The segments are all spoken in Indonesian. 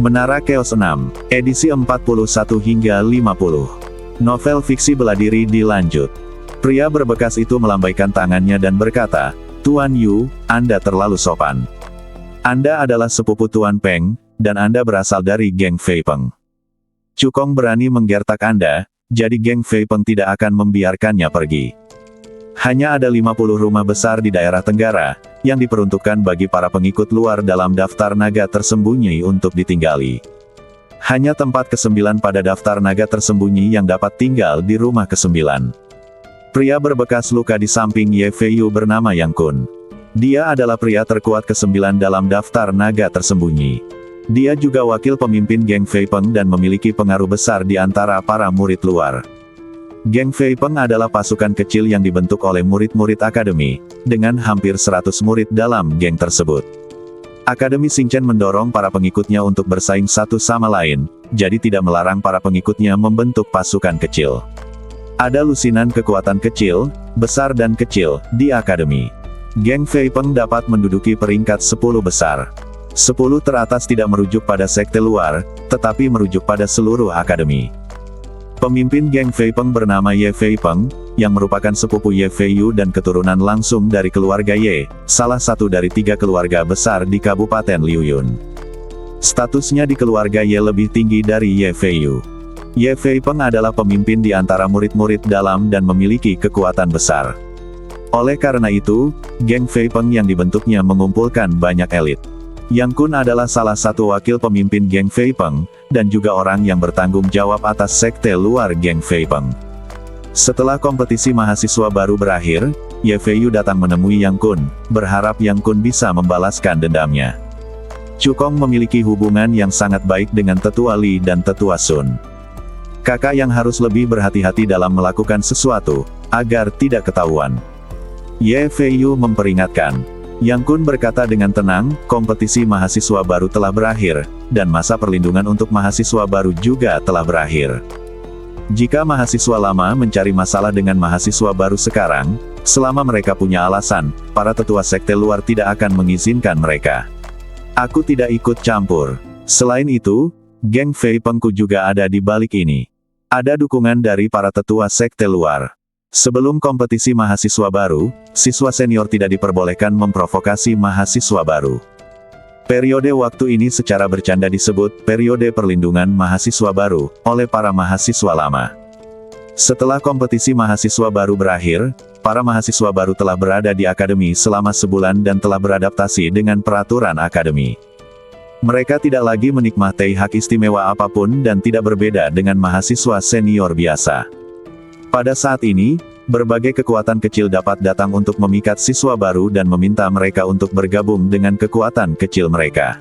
Menara Chaos 6, edisi 41 hingga 50. Novel fiksi bela diri dilanjut. Pria berbekas itu melambaikan tangannya dan berkata, "Tuan Yu, Anda terlalu sopan. Anda adalah sepupu Tuan Peng, dan Anda berasal dari geng Fei Peng. Cukong berani menggertak Anda, jadi geng Fei Peng tidak akan membiarkannya pergi. Hanya ada 50 rumah besar di daerah Tenggara, yang diperuntukkan bagi para pengikut luar dalam daftar naga tersembunyi untuk ditinggali. Hanya tempat ke-9 pada daftar naga tersembunyi yang dapat tinggal di rumah ke-9. Pria berbekas luka di samping Ye Fei Yu bernama Yang Kun. Dia adalah pria terkuat ke-9 dalam daftar naga tersembunyi. Dia juga wakil pemimpin geng Fei Peng dan memiliki pengaruh besar di antara para murid luar. Geng Fei Peng adalah pasukan kecil yang dibentuk oleh murid-murid akademi, dengan hampir 100 murid dalam geng tersebut. Akademi Xingchen mendorong para pengikutnya untuk bersaing satu sama lain, jadi tidak melarang para pengikutnya membentuk pasukan kecil. Ada lusinan kekuatan kecil, besar dan kecil, di akademi. Geng Fei Peng dapat menduduki peringkat 10 besar. 10 teratas tidak merujuk pada sekte luar, tetapi merujuk pada seluruh akademi. Pemimpin geng Fei Peng bernama Ye Fei Peng, yang merupakan sepupu Ye Fei Yu dan keturunan langsung dari keluarga Ye, salah satu dari 3 keluarga besar di Kabupaten Liuyun. Statusnya di keluarga Ye lebih tinggi dari Ye Fei Yu. Ye Fei Peng adalah pemimpin di antara murid-murid dalam dan memiliki kekuatan besar. Oleh karena itu, geng Fei Peng yang dibentuknya mengumpulkan banyak elit. Yang Kun adalah salah satu wakil pemimpin geng Fei Peng, dan juga orang yang bertanggung jawab atas sekte luar geng Fei Peng. Setelah kompetisi mahasiswa baru berakhir, Ye Fei Yu datang menemui Yang Kun, berharap Yang Kun bisa membalaskan dendamnya. Cukong memiliki hubungan yang sangat baik dengan Tetua Li dan Tetua Sun. Kakak yang harus lebih berhati-hati dalam melakukan sesuatu, agar tidak ketahuan. Ye Fei Yu memperingatkan. Yang Kun berkata dengan tenang, kompetisi mahasiswa baru telah berakhir, dan masa perlindungan untuk mahasiswa baru juga telah berakhir. Jika mahasiswa lama mencari masalah dengan mahasiswa baru sekarang, selama mereka punya alasan, para tetua sekte luar tidak akan mengizinkan mereka. Aku tidak ikut campur. Selain itu, geng Fei Pengku juga ada di balik ini. Ada dukungan dari para tetua sekte luar. Sebelum kompetisi mahasiswa baru, siswa senior tidak diperbolehkan memprovokasi mahasiswa baru. Periode waktu ini secara bercanda disebut periode perlindungan mahasiswa baru oleh para mahasiswa lama. Setelah kompetisi mahasiswa baru berakhir, para mahasiswa baru telah berada di akademi selama sebulan dan telah beradaptasi dengan peraturan akademi. Mereka tidak lagi menikmati hak istimewa apapun dan tidak berbeda dengan mahasiswa senior biasa. Pada saat ini, berbagai kekuatan kecil dapat datang untuk memikat siswa baru dan meminta mereka untuk bergabung dengan kekuatan kecil mereka.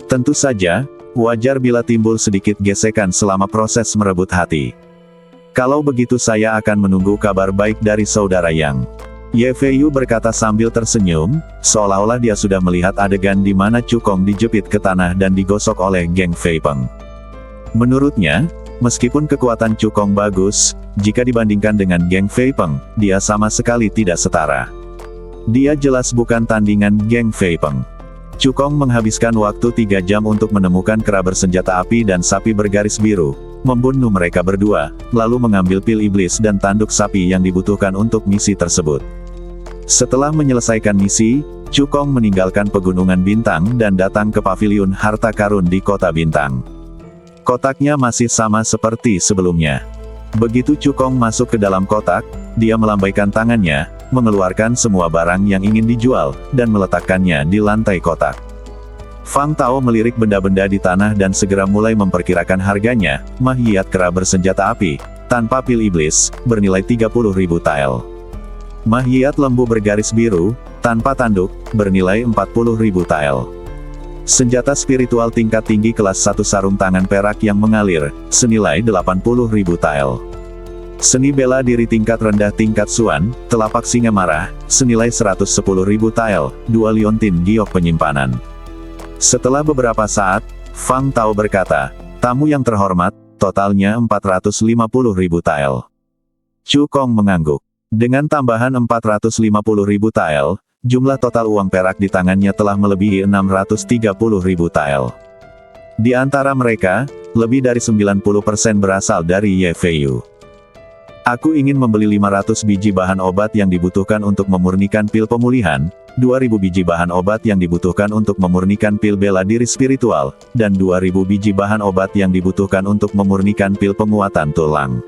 Tentu saja, wajar bila timbul sedikit gesekan selama proses merebut hati. Kalau begitu saya akan menunggu kabar baik dari saudara Yang. Ye Fei Yu berkata sambil tersenyum, seolah-olah dia sudah melihat adegan di mana Cukong dijepit ke tanah dan digosok oleh geng Fei Peng. Menurutnya, meskipun kekuatan Cukong bagus, jika dibandingkan dengan geng Fei Peng, dia sama sekali tidak setara. Dia jelas bukan tandingan geng Fei Peng. Cukong menghabiskan waktu 3 jam untuk menemukan kera bersenjata api dan sapi bergaris biru, membunuh mereka berdua, lalu mengambil pil iblis dan tanduk sapi yang dibutuhkan untuk misi tersebut. Setelah menyelesaikan misi, Cukong meninggalkan Pegunungan Bintang dan datang ke paviliun harta karun di Kota Bintang. Kotaknya masih sama seperti sebelumnya. Begitu Cukong masuk ke dalam kotak, dia melambaikan tangannya, mengeluarkan semua barang yang ingin dijual, dan meletakkannya di lantai kotak. Fang Tao melirik benda-benda di tanah dan segera mulai memperkirakan harganya. Mahiyat kera bersenjata api, tanpa pil iblis, bernilai 30.000 tael. Mahiyat lembu bergaris biru, tanpa tanduk, bernilai 40.000 tael. Senjata spiritual tingkat tinggi kelas 1 sarung tangan perak yang mengalir, senilai 80.000 tael. Seni bela diri tingkat rendah tingkat Suan, telapak singa marah, senilai 110.000 tael, 2 liontin giok penyimpanan. Setelah beberapa saat, Fang Tao berkata, tamu yang terhormat, totalnya 450.000 tael. Cukong mengangguk. Dengan tambahan 450.000 tael, jumlah total uang perak di tangannya telah melebihi 630.000 tael. Di antara mereka, lebih dari 90% berasal dari YFU. Aku ingin membeli 500 biji bahan obat yang dibutuhkan untuk memurnikan pil pemulihan, 2000 biji bahan obat yang dibutuhkan untuk memurnikan pil bela diri spiritual, dan 2000 biji bahan obat yang dibutuhkan untuk memurnikan pil penguatan tulang.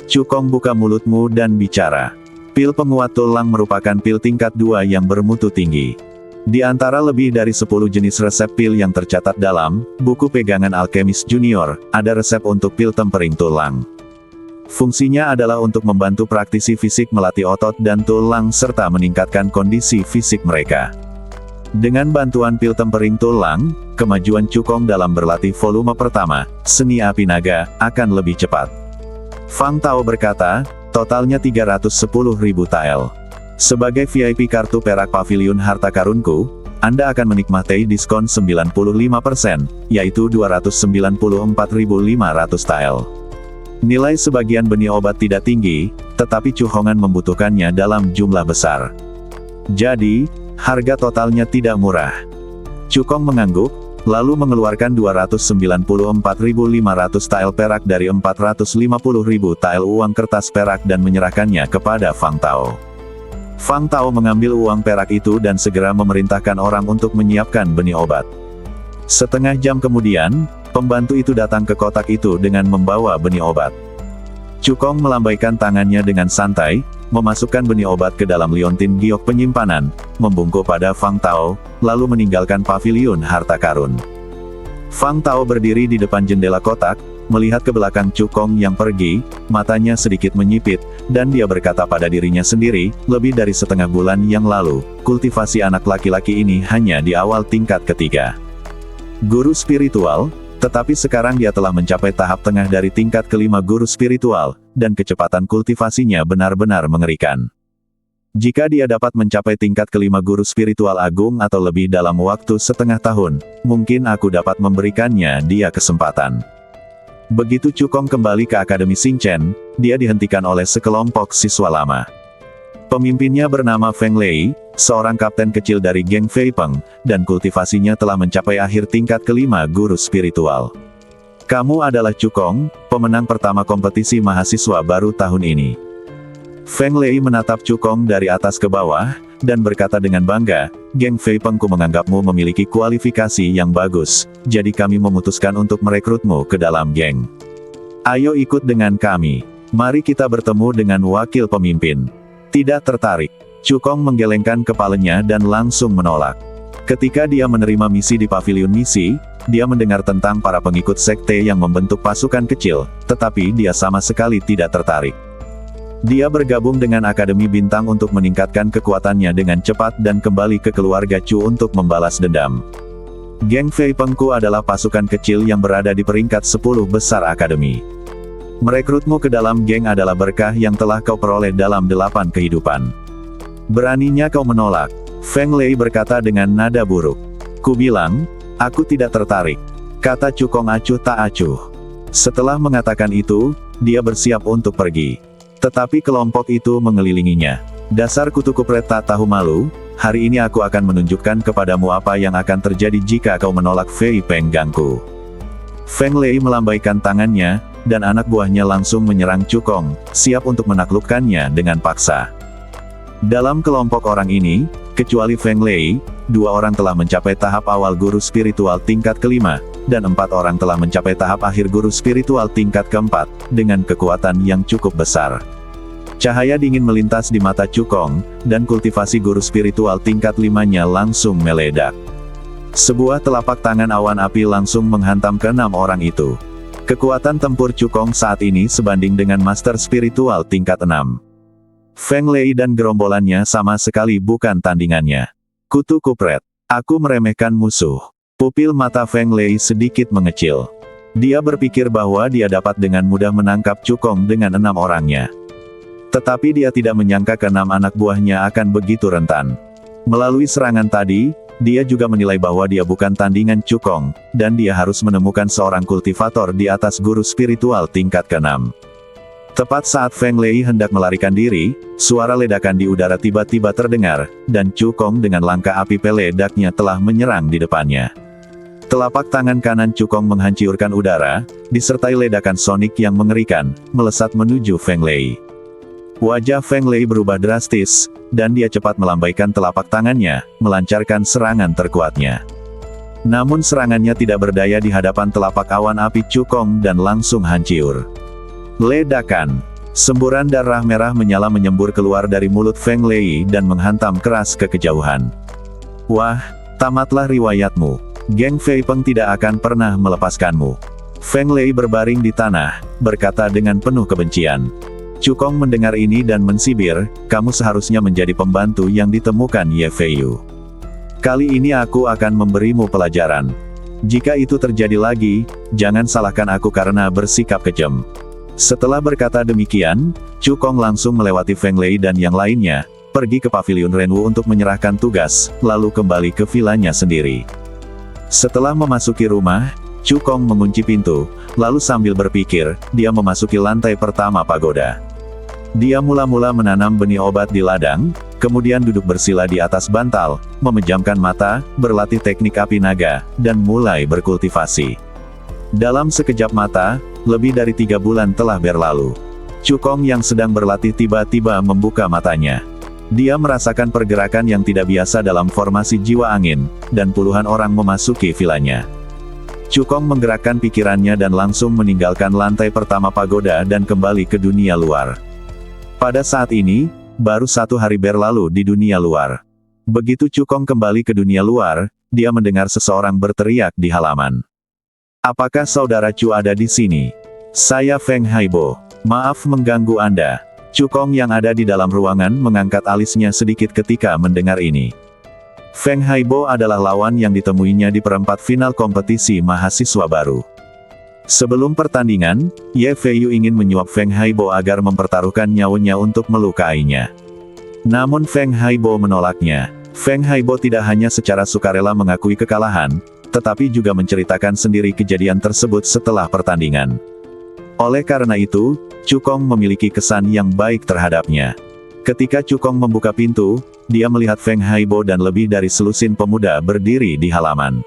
Cukong, buka mulutmu dan bicara. Pil penguat tulang merupakan pil tingkat 2 yang bermutu tinggi. Di antara lebih dari 10 jenis resep pil yang tercatat dalam buku pegangan Alchemist Junior, ada resep untuk pil tempering tulang. Fungsinya adalah untuk membantu praktisi fisik melatih otot dan tulang serta meningkatkan kondisi fisik mereka. Dengan bantuan pil tempering tulang, kemajuan Cukong dalam berlatih volume pertama, seni api naga, akan lebih cepat. Fang Tao berkata, totalnya 310.000 tael. Sebagai VIP kartu perak Paviliun Harta Karunku, Anda akan menikmati diskon 95%, yaitu 294.500 tael. Nilai sebagian benih obat tidak tinggi, tetapi Chu Hongan membutuhkannya dalam jumlah besar. Jadi, harga totalnya tidak murah. Cukong mengangguk, lalu mengeluarkan 294.500 tael perak dari 450.000 tael uang kertas perak dan menyerahkannya kepada Fang Tao. Fang Tao mengambil uang perak itu dan segera memerintahkan orang untuk menyiapkan benih obat. Setengah jam kemudian, pembantu itu datang ke kotak itu dengan membawa benih obat. Cukong melambaikan tangannya dengan santai, memasukkan benih obat ke dalam liontin giok penyimpanan, membungkuk pada Fang Tao, lalu meninggalkan paviliun harta karun. Fang Tao berdiri di depan jendela kotak, melihat ke belakang Cukong yang pergi, matanya sedikit menyipit, dan dia berkata pada dirinya sendiri, lebih dari setengah bulan yang lalu, kultivasi anak laki-laki ini hanya di awal tingkat ketiga. Guru spiritual, tetapi sekarang dia telah mencapai tahap tengah dari tingkat kelima guru spiritual, dan kecepatan kultivasinya benar-benar mengerikan. Jika dia dapat mencapai tingkat kelima guru spiritual agung atau lebih dalam waktu setengah tahun, mungkin aku dapat memberikannya dia kesempatan. Begitu Cukong kembali ke Akademi Xingchen, dia dihentikan oleh sekelompok siswa lama. Pemimpinnya bernama Feng Lei, seorang kapten kecil dari geng Fei Peng, dan kultivasinya telah mencapai akhir tingkat kelima guru spiritual. Kamu adalah Cukong, pemenang pertama kompetisi mahasiswa baru tahun ini. Feng Lei menatap Cukong dari atas ke bawah, dan berkata dengan bangga, geng Fei Pengku menganggapmu memiliki kualifikasi yang bagus, jadi kami memutuskan untuk merekrutmu ke dalam geng. Ayo ikut dengan kami. Mari kita bertemu dengan wakil pemimpin. Tidak tertarik. Cukong menggelengkan kepalanya dan langsung menolak. Ketika dia menerima misi di paviliun misi, dia mendengar tentang para pengikut sekte yang membentuk pasukan kecil, tetapi dia sama sekali tidak tertarik. Dia bergabung dengan Akademi Bintang untuk meningkatkan kekuatannya dengan cepat dan kembali ke keluarga Chu untuk membalas dendam. Geng Fei Pengku adalah pasukan kecil yang berada di peringkat 10 besar Akademi. Merekrutmu ke dalam geng adalah berkah yang telah kau peroleh dalam 8 kehidupan. Beraninya kau menolak. Feng Lei berkata dengan nada buruk. Ku bilang, aku tidak tertarik. Kata Cukong acuh tak acuh. Setelah mengatakan itu, dia bersiap untuk pergi. Tetapi kelompok itu mengelilinginya. Dasar kutu kupret tak tahu malu, hari ini aku akan menunjukkan kepadamu apa yang akan terjadi jika kau menolak Fei Peng Gangku. Feng Lei melambaikan tangannya, dan anak buahnya langsung menyerang Cukong, siap untuk menaklukkannya dengan paksa. Dalam kelompok orang ini, kecuali Feng Lei, 2 orang telah mencapai tahap awal guru spiritual tingkat kelima, dan 4 orang telah mencapai tahap akhir guru spiritual tingkat keempat, dengan kekuatan yang cukup besar. Cahaya dingin melintas di mata Cukong, dan kultivasi guru spiritual tingkat 5-nya langsung meledak. Sebuah telapak tangan awan api langsung menghantam ke 6 orang itu. Kekuatan tempur Cukong saat ini sebanding dengan master spiritual tingkat 6. Feng Lei dan gerombolannya sama sekali bukan tandingannya. Kutu kupret. Aku meremehkan musuh. Pupil mata Feng Lei sedikit mengecil. Dia berpikir bahwa dia dapat dengan mudah menangkap Cukong dengan 6 orangnya. Tetapi dia tidak menyangka ke 6 anak buahnya akan begitu rentan. Melalui serangan tadi, dia juga menilai bahwa dia bukan tandingan Cukong, dan dia harus menemukan seorang kultivator di atas guru spiritual tingkat ke-6. Tepat saat Feng Lei hendak melarikan diri, suara ledakan di udara tiba-tiba terdengar, dan Cukong dengan langkah api peledaknya telah menyerang di depannya. Telapak tangan kanan Cukong menghancurkan udara, disertai ledakan sonik yang mengerikan, melesat menuju Feng Lei. Wajah Feng Lei berubah drastis, dan dia cepat melambaikan telapak tangannya, melancarkan serangan terkuatnya. Namun serangannya tidak berdaya di hadapan telapak awan api Cukong dan langsung hancur. Ledakan. Semburan darah merah menyala menyembur keluar dari mulut Feng Lei dan menghantam keras ke kejauhan. Wah, tamatlah riwayatmu. Geng Fei Peng tidak akan pernah melepaskanmu. Feng Lei berbaring di tanah, berkata dengan penuh kebencian. Cukong mendengar ini dan mensibir, kamu seharusnya menjadi pembantu yang ditemukan Ye Feiyu. Kali ini aku akan memberimu pelajaran. Jika itu terjadi lagi, jangan salahkan aku karena bersikap kejam. Setelah berkata demikian, Cukong langsung melewati Feng Lei dan yang lainnya, pergi ke pavilion Renwu untuk menyerahkan tugas, lalu kembali ke vilanya sendiri. Setelah memasuki rumah, Cukong mengunci pintu, lalu sambil berpikir, dia memasuki lantai pertama pagoda. Dia mula-mula menanam benih obat di ladang, kemudian duduk bersila di atas bantal, memejamkan mata, berlatih teknik api naga, dan mulai berkultivasi. Dalam sekejap mata, lebih dari 3 bulan telah berlalu. Cukong yang sedang berlatih tiba-tiba membuka matanya. Dia merasakan pergerakan yang tidak biasa dalam formasi jiwa angin, dan puluhan orang memasuki vilanya. Cukong menggerakkan pikirannya dan langsung meninggalkan lantai pertama pagoda dan kembali ke dunia luar. Pada saat ini, baru 1 hari berlalu di dunia luar. Begitu Cukong kembali ke dunia luar, dia mendengar seseorang berteriak di halaman. Apakah saudara Chu ada di sini? Saya Feng Haibo. Maaf mengganggu Anda. Cukong yang ada di dalam ruangan mengangkat alisnya sedikit ketika mendengar ini. Feng Haibo adalah lawan yang ditemuinya di perempat final kompetisi mahasiswa baru. Sebelum pertandingan, Ye Feiyu ingin menyuap Feng Haibo agar mempertaruhkan nyawanya untuk melukainya. Namun Feng Haibo menolaknya. Feng Haibo tidak hanya secara sukarela mengakui kekalahan, tetapi juga menceritakan sendiri kejadian tersebut setelah pertandingan. Oleh karena itu, Cukong memiliki kesan yang baik terhadapnya. Ketika Cukong membuka pintu, dia melihat Feng Haibo dan lebih dari selusin pemuda berdiri di halaman.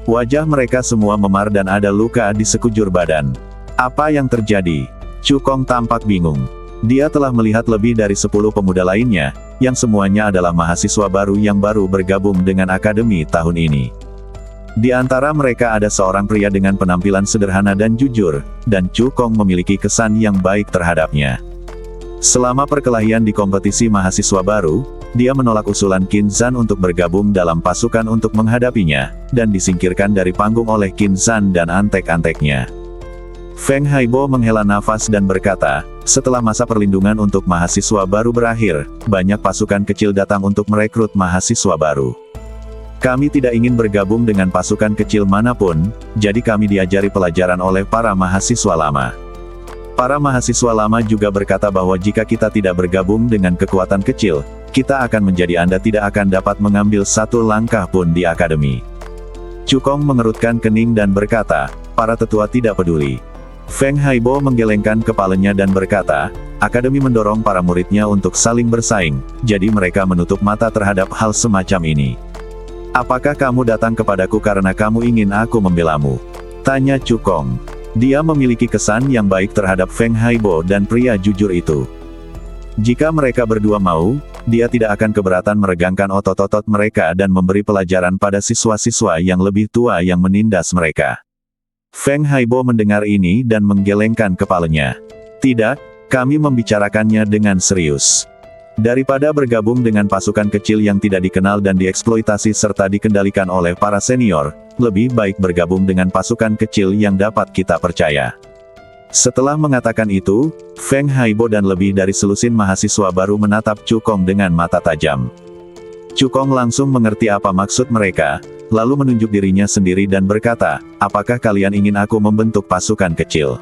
Wajah mereka semua memar dan ada luka di sekujur badan. Apa yang terjadi? Cukong tampak bingung. Dia telah melihat lebih dari 10 pemuda lainnya, yang semuanya adalah mahasiswa baru yang baru bergabung dengan akademi tahun ini. Di antara mereka ada seorang pria dengan penampilan sederhana dan jujur, dan Cukong memiliki kesan yang baik terhadapnya. Selama perkelahian di kompetisi mahasiswa baru, dia menolak usulan Qin Zhan untuk bergabung dalam pasukan untuk menghadapinya, dan disingkirkan dari panggung oleh Qin Zhan dan antek-anteknya. Feng Haibo menghela nafas dan berkata, setelah masa perlindungan untuk mahasiswa baru berakhir, banyak pasukan kecil datang untuk merekrut mahasiswa baru. Kami tidak ingin bergabung dengan pasukan kecil manapun, jadi kami diajari pelajaran oleh para mahasiswa lama. Para mahasiswa lama juga berkata bahwa jika kita tidak bergabung dengan kekuatan kecil, kita akan menjadi Anda tidak akan dapat mengambil satu langkah pun di akademi. Cukong mengerutkan kening dan berkata, para tetua tidak peduli. Feng Haibo menggelengkan kepalanya dan berkata, akademi mendorong para muridnya untuk saling bersaing, jadi mereka menutup mata terhadap hal semacam ini. Apakah kamu datang kepadaku karena kamu ingin aku membelamu? Tanya Cukong. Dia memiliki kesan yang baik terhadap Feng Haibo dan pria jujur itu. Jika mereka berdua mau, dia tidak akan keberatan meregangkan otot-otot mereka dan memberi pelajaran pada siswa-siswa yang lebih tua yang menindas mereka. Feng Haibo mendengar ini dan menggelengkan kepalanya. Tidak, kami membicarakannya dengan serius. Daripada bergabung dengan pasukan kecil yang tidak dikenal dan dieksploitasi serta dikendalikan oleh para senior, lebih baik bergabung dengan pasukan kecil yang dapat kita percaya. Setelah mengatakan itu, Feng Haibo dan lebih dari selusin mahasiswa baru menatap Cukong dengan mata tajam. Cukong langsung mengerti apa maksud mereka, lalu menunjuk dirinya sendiri dan berkata, apakah kalian ingin aku membentuk pasukan kecil?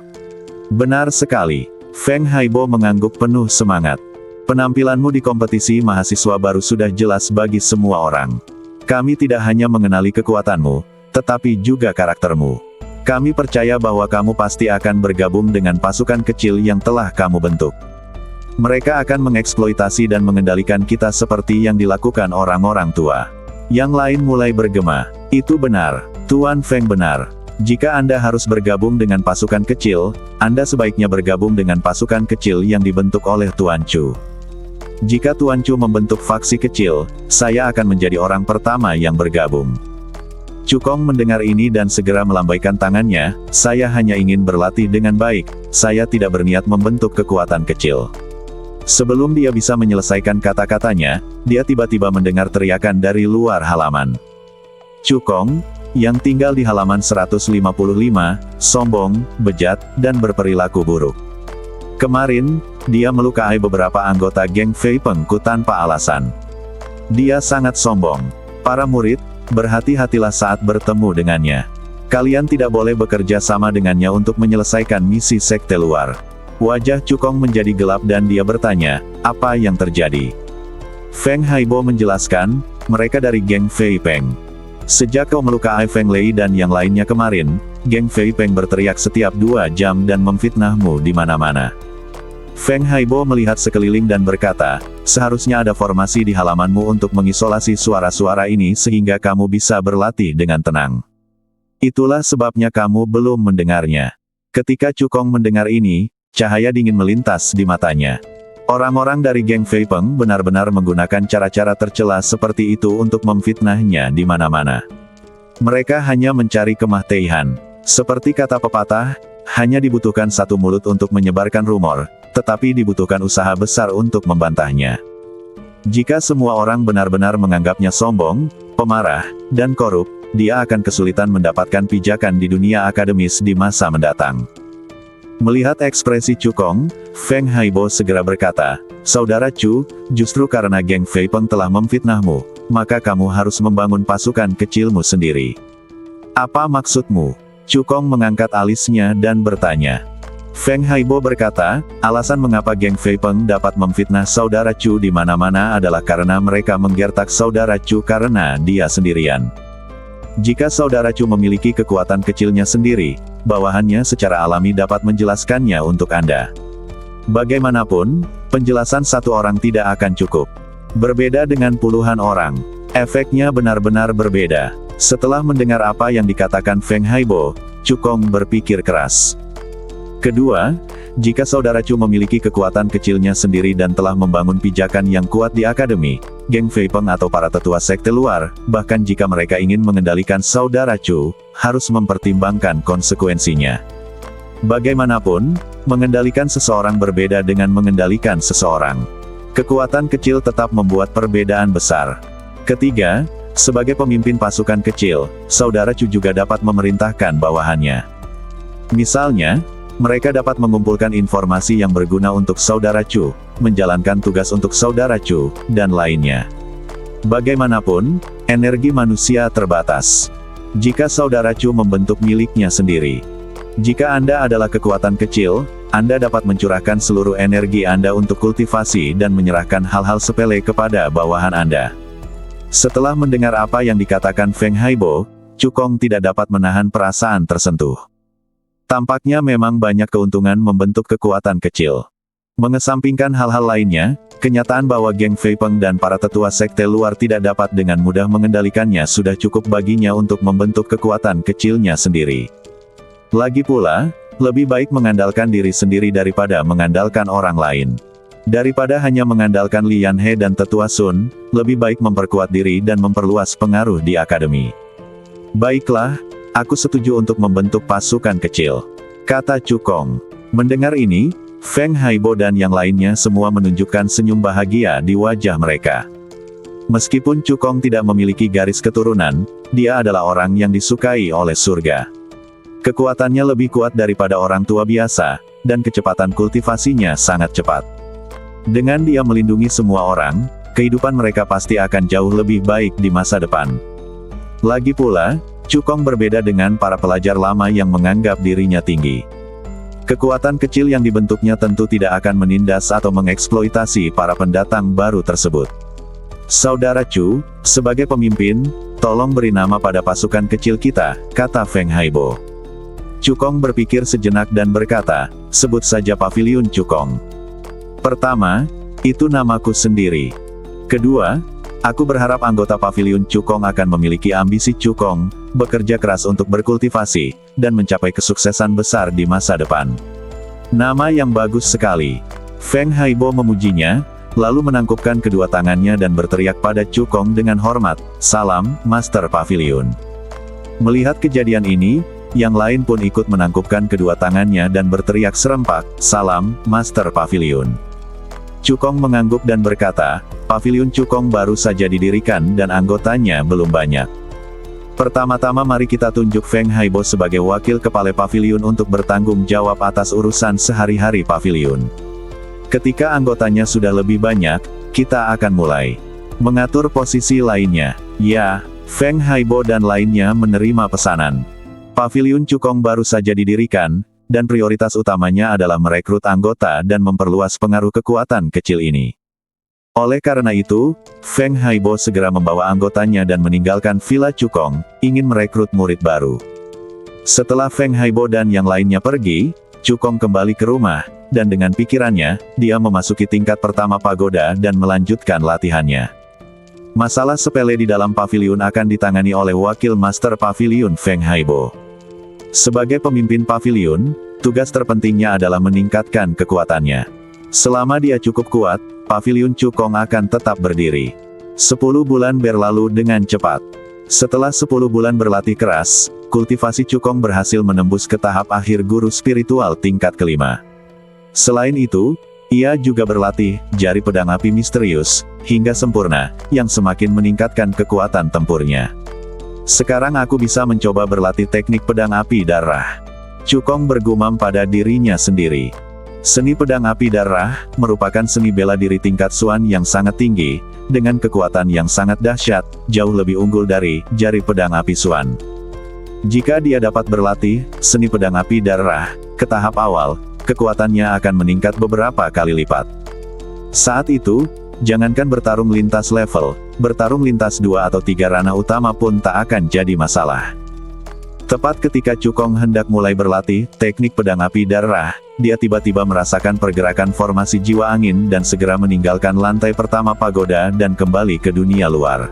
Benar sekali. Feng Haibo mengangguk penuh semangat. Penampilanmu di kompetisi mahasiswa baru sudah jelas bagi semua orang. Kami tidak hanya mengenali kekuatanmu, tetapi juga karaktermu. Kami percaya bahwa kamu pasti akan bergabung dengan pasukan kecil yang telah kamu bentuk. Mereka akan mengeksploitasi dan mengendalikan kita seperti yang dilakukan orang-orang tua. Yang lain mulai bergema. Itu benar. Tuan Feng benar. Jika Anda harus bergabung dengan pasukan kecil, Anda sebaiknya bergabung dengan pasukan kecil yang dibentuk oleh Tuan Chu. Jika Tuan Chu membentuk faksi kecil, saya akan menjadi orang pertama yang bergabung. Cukong mendengar ini dan segera melambaikan tangannya, saya hanya ingin berlatih dengan baik, saya tidak berniat membentuk kekuatan kecil. Sebelum dia bisa menyelesaikan kata-katanya, dia tiba-tiba mendengar teriakan dari luar halaman. Cukong, yang tinggal di halaman 155, sombong, bejat, dan berperilaku buruk. Kemarin, dia melukai beberapa anggota geng Fei Pengku tanpa alasan. Dia sangat sombong. Para murid, berhati-hatilah saat bertemu dengannya. Kalian tidak boleh bekerja sama dengannya untuk menyelesaikan misi sekte luar. Wajah Cukong menjadi gelap dan dia bertanya, apa yang terjadi? Feng Haibo menjelaskan, mereka dari geng Fei Peng. Sejak kau melukai Feng Lei dan yang lainnya kemarin, geng Fei Peng berteriak setiap 2 jam dan memfitnahmu di mana-mana. Feng Haibo melihat sekeliling dan berkata, seharusnya ada formasi di halamanmu untuk mengisolasi suara-suara ini sehingga kamu bisa berlatih dengan tenang. Itulah sebabnya kamu belum mendengarnya. Ketika Cukong mendengar ini, cahaya dingin melintas di matanya. Orang-orang dari geng Fei Peng benar-benar menggunakan cara-cara tercela seperti itu untuk memfitnahnya di mana-mana. Mereka hanya mencari kemah-teihan. Seperti kata pepatah, hanya dibutuhkan satu mulut untuk menyebarkan rumor, tetapi dibutuhkan usaha besar untuk membantahnya. Jika semua orang benar-benar menganggapnya sombong, pemarah, dan korup, dia akan kesulitan mendapatkan pijakan di dunia akademis di masa mendatang. Melihat ekspresi Cukong, Feng Haibo segera berkata, Saudara Chu, justru karena geng Fei Peng telah memfitnahmu, maka kamu harus membangun pasukan kecilmu sendiri. Apa maksudmu? Cukong mengangkat alisnya dan bertanya. Feng Haibo berkata, alasan mengapa geng Fei Peng dapat memfitnah Saudara Chu di mana-mana adalah karena mereka menggertak Saudara Chu karena dia sendirian. Jika Saudara Chu memiliki kekuatan kecilnya sendiri, bawahannya secara alami dapat menjelaskannya untuk Anda. Bagaimanapun, penjelasan satu orang tidak akan cukup. Berbeda dengan puluhan orang, efeknya benar-benar berbeda. Setelah mendengar apa yang dikatakan Feng Haibo, Cukong berpikir keras. Kedua, jika Saudara Chu memiliki kekuatan kecilnya sendiri dan telah membangun pijakan yang kuat di akademi, geng Fei Peng atau para tetua sekte luar, bahkan jika mereka ingin mengendalikan Saudara Chu, harus mempertimbangkan konsekuensinya. Bagaimanapun, mengendalikan seseorang berbeda dengan mengendalikan seseorang. Kekuatan kecil tetap membuat perbedaan besar. Ketiga, sebagai pemimpin pasukan kecil, Saudara Chu juga dapat memerintahkan bawahannya. Misalnya, mereka dapat mengumpulkan informasi yang berguna untuk Saudara Chu, menjalankan tugas untuk Saudara Chu, dan lainnya. Bagaimanapun, energi manusia terbatas. Jika Saudara Chu membentuk miliknya sendiri. Jika Anda adalah kekuatan kecil, Anda dapat mencurahkan seluruh energi Anda untuk kultivasi dan menyerahkan hal-hal sepele kepada bawahan Anda. Setelah mendengar apa yang dikatakan Feng Haibo, Cukong tidak dapat menahan perasaan tersentuh. Tampaknya memang banyak keuntungan membentuk kekuatan kecil. Mengesampingkan hal-hal lainnya, kenyataan bahwa geng Fei Peng dan para tetua sekte luar tidak dapat dengan mudah mengendalikannya sudah cukup baginya untuk membentuk kekuatan kecilnya sendiri. Lagi pula, lebih baik mengandalkan diri sendiri daripada mengandalkan orang lain. Daripada hanya mengandalkan Lian He dan tetua Sun, lebih baik memperkuat diri dan memperluas pengaruh di akademi. Baiklah, aku setuju untuk membentuk pasukan kecil, kata Cukong. Mendengar ini, Feng Haibo dan yang lainnya semua menunjukkan senyum bahagia di wajah mereka. Meskipun Cukong tidak memiliki garis keturunan, dia adalah orang yang disukai oleh surga. Kekuatannya lebih kuat daripada orang tua biasa, dan kecepatan kultivasinya sangat cepat. Dengan dia melindungi semua orang, kehidupan mereka pasti akan jauh lebih baik di masa depan. Lagi pula, Cukong berbeda dengan para pelajar lama yang menganggap dirinya tinggi. Kekuatan kecil yang dibentuknya tentu tidak akan menindas atau mengeksploitasi para pendatang baru tersebut. Saudara Chu, sebagai pemimpin, tolong beri nama pada pasukan kecil kita, kata Feng Haibo. Cukong berpikir sejenak dan berkata, sebut saja Paviliun Cukong. Pertama, itu namaku sendiri. Kedua, Aku berharap anggota Paviliun Cukong akan memiliki ambisi Cukong, bekerja keras untuk berkultivasi, dan mencapai kesuksesan besar di masa depan. Nama yang bagus sekali. Feng Haibo memujinya, lalu menangkupkan kedua tangannya dan berteriak pada Cukong dengan hormat, "Salam, Master Paviliun." Melihat kejadian ini, yang lain pun ikut menangkupkan kedua tangannya dan berteriak serempak, "Salam, Master Paviliun." Cukong mengangguk dan berkata, "Paviliun Cukong baru saja didirikan dan anggotanya belum banyak. Pertama-tama mari kita tunjuk Feng Haibo sebagai wakil kepala Paviliun untuk bertanggung jawab atas urusan sehari-hari Paviliun. Ketika anggotanya sudah lebih banyak, kita akan mulai mengatur posisi lainnya." Ya, Feng Haibo dan lainnya menerima pesanan. Paviliun Cukong baru saja didirikan, dan prioritas utamanya adalah merekrut anggota dan memperluas pengaruh kekuatan kecil ini. Oleh karena itu, Feng Haibo segera membawa anggotanya dan meninggalkan Villa Cukong, ingin merekrut murid baru. Setelah Feng Haibo dan yang lainnya pergi, Cukong kembali ke rumah, dan dengan pikirannya, dia memasuki tingkat pertama pagoda dan melanjutkan latihannya. Masalah sepele di dalam paviliun akan ditangani oleh wakil Master Paviliun Feng Haibo. Sebagai pemimpin paviliun, tugas terpentingnya adalah meningkatkan kekuatannya. Selama dia cukup kuat, Paviliun Cukong akan tetap berdiri. 10 bulan berlalu dengan cepat. Setelah 10 bulan berlatih keras, kultivasi Cukong berhasil menembus ke tahap akhir guru spiritual tingkat kelima. Selain itu, ia juga berlatih jari pedang api misterius, hingga sempurna, yang semakin meningkatkan kekuatan tempurnya. Sekarang aku bisa mencoba berlatih teknik pedang api darah. Cukong bergumam pada dirinya sendiri. Seni pedang api darah merupakan seni bela diri tingkat Xuan yang sangat tinggi, dengan kekuatan yang sangat dahsyat, jauh lebih unggul dari jari pedang api Xuan. Jika dia dapat berlatih seni pedang api darah ke tahap awal, kekuatannya akan meningkat beberapa kali lipat. Saat itu, jangankan bertarung lintas level, bertarung lintas 2 atau 3 ranah utama pun tak akan jadi masalah. Tepat ketika Cukong hendak mulai berlatih teknik pedang api darah, dia tiba-tiba merasakan pergerakan formasi jiwa angin dan segera meninggalkan lantai pertama pagoda dan kembali ke dunia luar.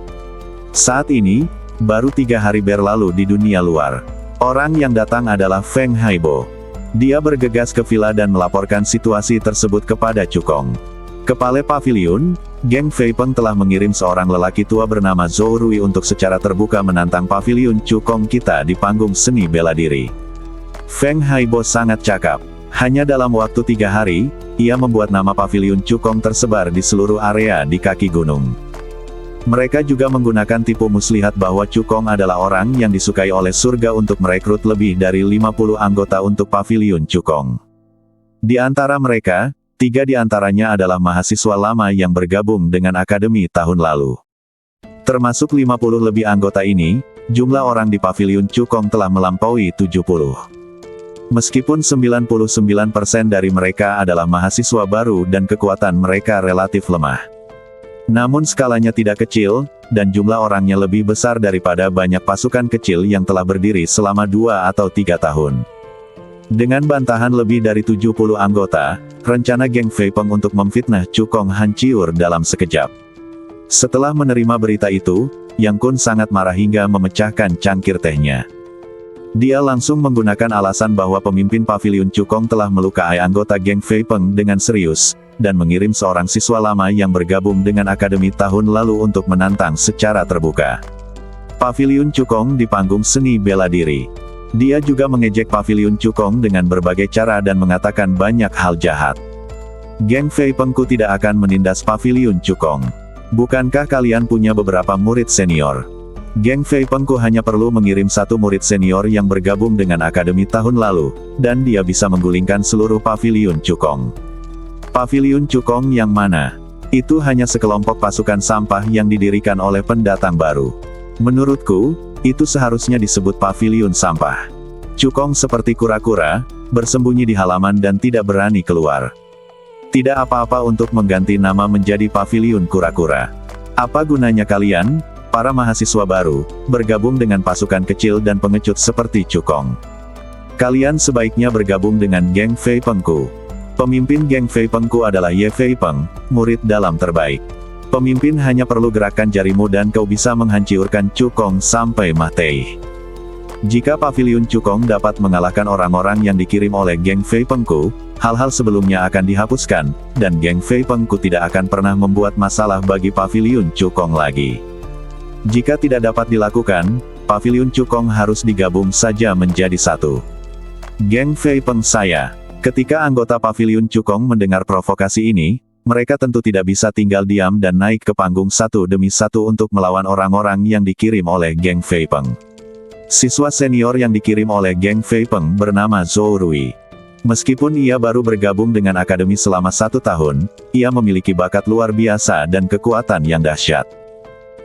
Saat ini, baru 3 hari berlalu di dunia luar. Orang yang datang adalah Feng Haibo. Dia bergegas ke villa dan melaporkan situasi tersebut kepada Cukong. Kepala Paviliun, Geng Fei Peng telah mengirim seorang lelaki tua bernama Zhou Rui untuk secara terbuka menantang Paviliun Cukong kita di panggung seni bela diri. Feng Haibo sangat cakap. Hanya dalam waktu 3 hari, ia membuat nama Paviliun Cukong tersebar di seluruh area di kaki gunung. Mereka juga menggunakan tipu muslihat bahwa Cukong adalah orang yang disukai oleh surga untuk merekrut lebih dari 50 anggota untuk Paviliun Cukong. Di antara mereka, 3 di antaranya adalah mahasiswa lama yang bergabung dengan akademi tahun lalu. Termasuk 50 lebih anggota ini, jumlah orang di Paviliun Cukong telah melampaui 70. Meskipun 99% dari mereka adalah mahasiswa baru dan kekuatan mereka relatif lemah. Namun skalanya tidak kecil, dan jumlah orangnya lebih besar daripada banyak pasukan kecil yang telah berdiri selama 2 atau 3 tahun. Dengan bantahan lebih dari 70 anggota, rencana Geng Fei Peng untuk memfitnah Cukong hancur dalam sekejap. Setelah menerima berita itu, Yang Kun sangat marah hingga memecahkan cangkir tehnya. Dia langsung menggunakan alasan bahwa pemimpin Paviliun Cukong telah melukai anggota Geng Fei Peng dengan serius, dan mengirim seorang siswa lama yang bergabung dengan akademi tahun lalu untuk menantang secara terbuka Paviliun Cukong di panggung seni bela diri. Dia juga mengejek Paviliun Cukong dengan berbagai cara dan mengatakan banyak hal jahat. Geng Fei Pengku tidak akan menindas Paviliun Cukong. Bukankah kalian punya beberapa murid senior? Geng Fei Pengku hanya perlu mengirim 1 murid senior yang bergabung dengan akademi tahun lalu, dan dia bisa menggulingkan seluruh Paviliun Cukong. Paviliun Cukong yang mana? Itu hanya sekelompok pasukan sampah yang didirikan oleh pendatang baru. Menurutku, itu seharusnya disebut Paviliun Sampah. Cukong seperti kura-kura, bersembunyi di halaman dan tidak berani keluar. Tidak apa-apa untuk mengganti nama menjadi Paviliun Kura-kura. Apa gunanya kalian, para mahasiswa baru, bergabung dengan pasukan kecil dan pengecut seperti Cukong? Kalian sebaiknya bergabung dengan Geng Fei Pengku. Pemimpin Geng Fei Pengku adalah Ye Fei Peng, murid dalam terbaik. Pemimpin hanya perlu gerakkan jarimu dan kau bisa menghancurkan Cukong sampai mati. Jika paviliun Cukong dapat mengalahkan orang-orang yang dikirim oleh geng Fei Pengku, hal-hal sebelumnya akan dihapuskan, dan geng Fei Pengku tidak akan pernah membuat masalah bagi paviliun Cukong lagi. Jika tidak dapat dilakukan, paviliun Cukong harus digabung saja menjadi satu. Geng Fei Peng saya. Ketika anggota paviliun Cukong mendengar provokasi ini, mereka tentu tidak bisa tinggal diam dan naik ke panggung satu demi satu untuk melawan orang-orang yang dikirim oleh geng Fei Peng. Siswa senior yang dikirim oleh geng Fei Peng bernama Zhou Rui. Meskipun ia baru bergabung dengan akademi selama 1 tahun, ia memiliki bakat luar biasa dan kekuatan yang dahsyat.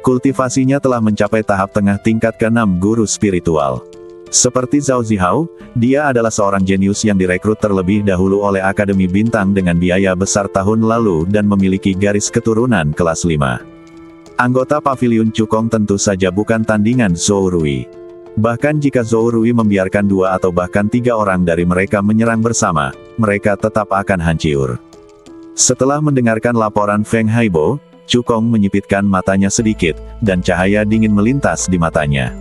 Kultivasinya telah mencapai tahap tengah tingkat ke-6 guru spiritual. Seperti Zhao Zihao, dia adalah seorang jenius yang direkrut terlebih dahulu oleh Akademi Bintang dengan biaya besar tahun lalu dan memiliki garis keturunan kelas 5. Anggota paviliun Cukong tentu saja bukan tandingan Zhou Rui. Bahkan jika Zhou Rui membiarkan 2 atau bahkan 3 orang dari mereka menyerang bersama, mereka tetap akan hancur. Setelah mendengarkan laporan Feng Haibo, Cukong menyipitkan matanya sedikit, dan cahaya dingin melintas di matanya.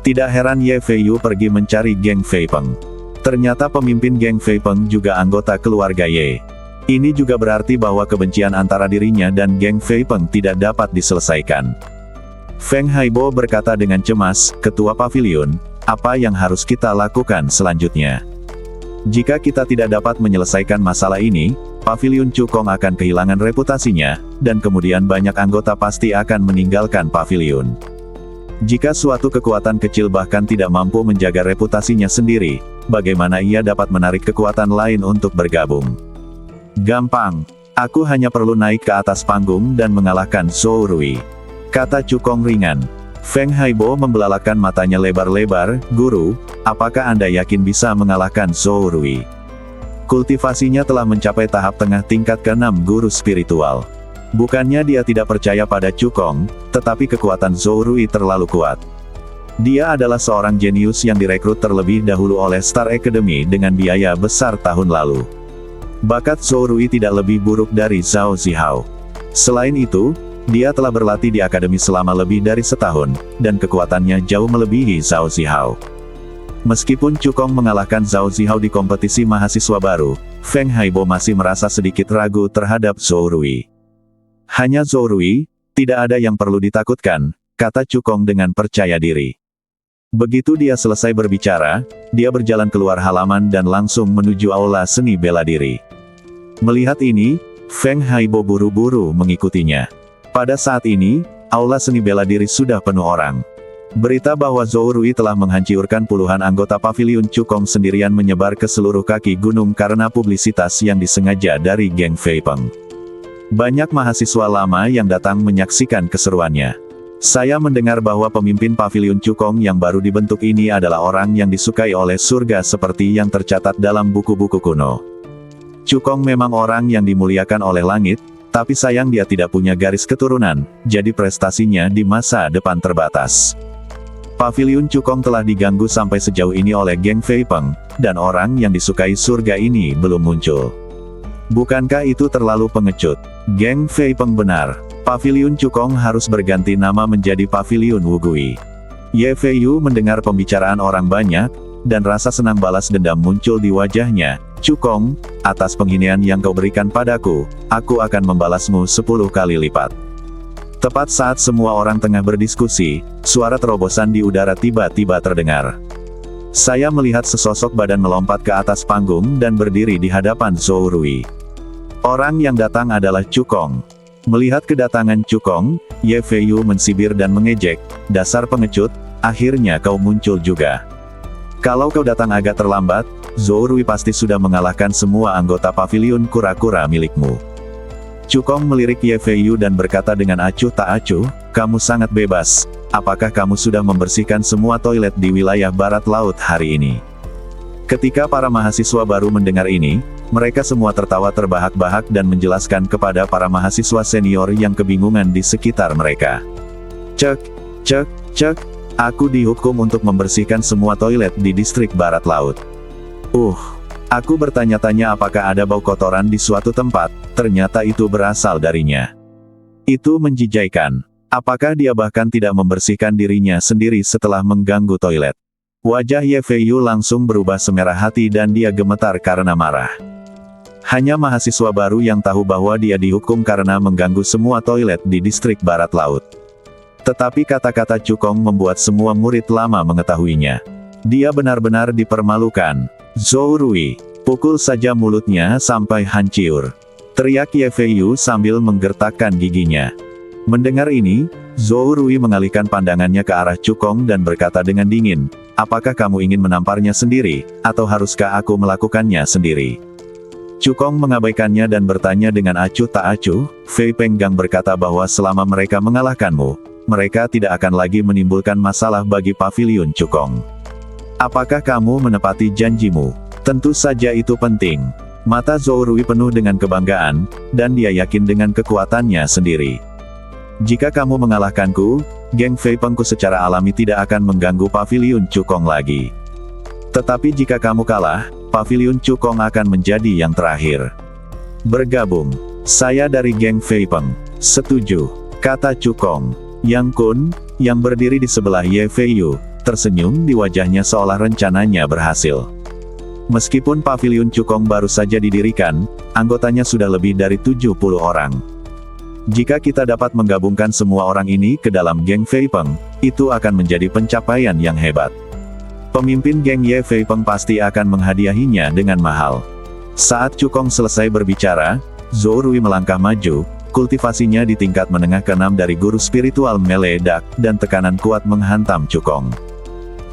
Tidak heran Ye Feiyu pergi mencari geng Fei Peng. Ternyata pemimpin geng Fei Peng juga anggota keluarga Ye. Ini juga berarti bahwa kebencian antara dirinya dan geng Fei Peng tidak dapat diselesaikan. Feng Haibo berkata dengan cemas, "Ketua paviliun, apa yang harus kita lakukan selanjutnya? Jika kita tidak dapat menyelesaikan masalah ini, paviliun Cukong akan kehilangan reputasinya, dan kemudian banyak anggota pasti akan meninggalkan paviliun. Jika suatu kekuatan kecil bahkan tidak mampu menjaga reputasinya sendiri, bagaimana ia dapat menarik kekuatan lain untuk bergabung? Gampang. Aku hanya perlu naik ke atas panggung dan mengalahkan Zhou Rui," kata Cukong ringan. Feng Haibo membelalakan matanya lebar-lebar, "Guru, apakah Anda yakin bisa mengalahkan Zhou Rui? Kultivasinya telah mencapai tahap tengah tingkat ke-6 guru spiritual." Bukannya dia tidak percaya pada Cukong, tetapi kekuatan Zhou Rui terlalu kuat. Dia adalah seorang jenius yang direkrut terlebih dahulu oleh Star Academy dengan biaya besar tahun lalu. Bakat Zhou Rui tidak lebih buruk dari Zhao Zihao. Selain itu, dia telah berlatih di akademi selama lebih dari setahun, dan kekuatannya jauh melebihi Zhao Zihao. Meskipun Cukong mengalahkan Zhao Zihao di kompetisi mahasiswa baru, Feng Haibo masih merasa sedikit ragu terhadap Zhou Rui. "Hanya Zhou Rui, tidak ada yang perlu ditakutkan," kata Cukong dengan percaya diri. Begitu dia selesai berbicara, dia berjalan keluar halaman dan langsung menuju aula seni bela diri. Melihat ini, Feng Haibo buru-buru mengikutinya. Pada saat ini, aula seni bela diri sudah penuh orang. Berita bahwa Zhou Rui telah menghancurkan puluhan anggota paviliun Cukong sendirian menyebar ke seluruh kaki gunung karena publisitas yang disengaja dari geng Fei Peng. Banyak mahasiswa lama yang datang menyaksikan keseruannya. Saya mendengar bahwa pemimpin paviliun Cukong yang baru dibentuk ini adalah orang yang disukai oleh surga seperti yang tercatat dalam buku-buku kuno. Cukong memang orang yang dimuliakan oleh langit, tapi sayang dia tidak punya garis keturunan, jadi prestasinya di masa depan terbatas. Paviliun Cukong telah diganggu sampai sejauh ini oleh geng Fei Peng, dan orang yang disukai surga ini belum muncul. Bukankah itu terlalu pengecut? Geng Fei Peng benar. Paviliun Cukong harus berganti nama menjadi Paviliun Wugui. Ye Feiyu mendengar pembicaraan orang banyak, dan rasa senang balas dendam muncul di wajahnya. "Cukong, atas penghinaan yang kau berikan padaku, aku akan membalasmu 10 kali lipat." Tepat saat semua orang tengah berdiskusi, suara terobosan di udara tiba-tiba terdengar. Saya melihat sesosok badan melompat ke atas panggung dan berdiri di hadapan Zhou Rui. Orang yang datang adalah Cukong. Melihat kedatangan Cukong, Ye Feiyu mensibir dan mengejek, "Dasar pengecut, akhirnya kau muncul juga. Kalau kau datang agak terlambat, Zhou Rui pasti sudah mengalahkan semua anggota paviliun kura-kura milikmu." Cukong melirik Ye Feiyu dan berkata dengan acuh tak acuh, "Kamu sangat bebas. Apakah kamu sudah membersihkan semua toilet di wilayah barat laut hari ini?" Ketika para mahasiswa baru mendengar ini, mereka semua tertawa terbahak-bahak dan menjelaskan kepada para mahasiswa senior yang kebingungan di sekitar mereka. Cek, cek, cek, aku dihukum untuk membersihkan semua toilet di distrik barat laut. Aku bertanya-tanya apakah ada bau kotoran di suatu tempat, ternyata itu berasal darinya. Itu menjijaikan. Apakah dia bahkan tidak membersihkan dirinya sendiri setelah mengganggu toilet? Wajah Ye Fei Yu langsung berubah semerah hati dan dia gemetar karena marah. Hanya mahasiswa baru yang tahu bahwa dia dihukum karena mengganggu semua toilet di distrik barat laut. Tetapi kata-kata Cukong membuat semua murid lama mengetahuinya. Dia benar-benar dipermalukan. Zhou Rui, pukul saja mulutnya sampai hancur. Teriak Ye Fei Yu sambil menggertakkan giginya. Mendengar ini, Zhou Rui mengalihkan pandangannya ke arah Cukong dan berkata dengan dingin, apakah kamu ingin menamparnya sendiri, atau haruskah aku melakukannya sendiri? Cukong mengabaikannya dan bertanya dengan acuh tak acuh. Fei Penggang berkata bahwa selama mereka mengalahkanmu, mereka tidak akan lagi menimbulkan masalah bagi paviliun Cukong. Apakah kamu menepati janjimu? Tentu saja itu penting. Mata Zhou Rui penuh dengan kebanggaan, dan dia yakin dengan kekuatannya sendiri. Jika kamu mengalahkanku, geng Fei Pengku secara alami tidak akan mengganggu paviliun Cukong lagi. Tetapi jika kamu kalah, paviliun Cukong akan menjadi yang terakhir. Bergabung. Saya dari geng Fei Peng. Setuju, kata Cukong. Yang Kun, yang berdiri di sebelah Ye Fei Yu, tersenyum di wajahnya seolah rencananya berhasil. Meskipun paviliun Cukong baru saja didirikan, anggotanya sudah lebih dari 70 orang. Jika kita dapat menggabungkan semua orang ini ke dalam geng Fei Peng, itu akan menjadi pencapaian yang hebat. Pemimpin geng Ye Fei Peng pasti akan menghadiahinya dengan mahal. Saat Cukong selesai berbicara, Zhou Rui melangkah maju. Kultivasinya di tingkat menengah ke-6 dari guru spiritual meledak, dan tekanan kuat menghantam Cukong.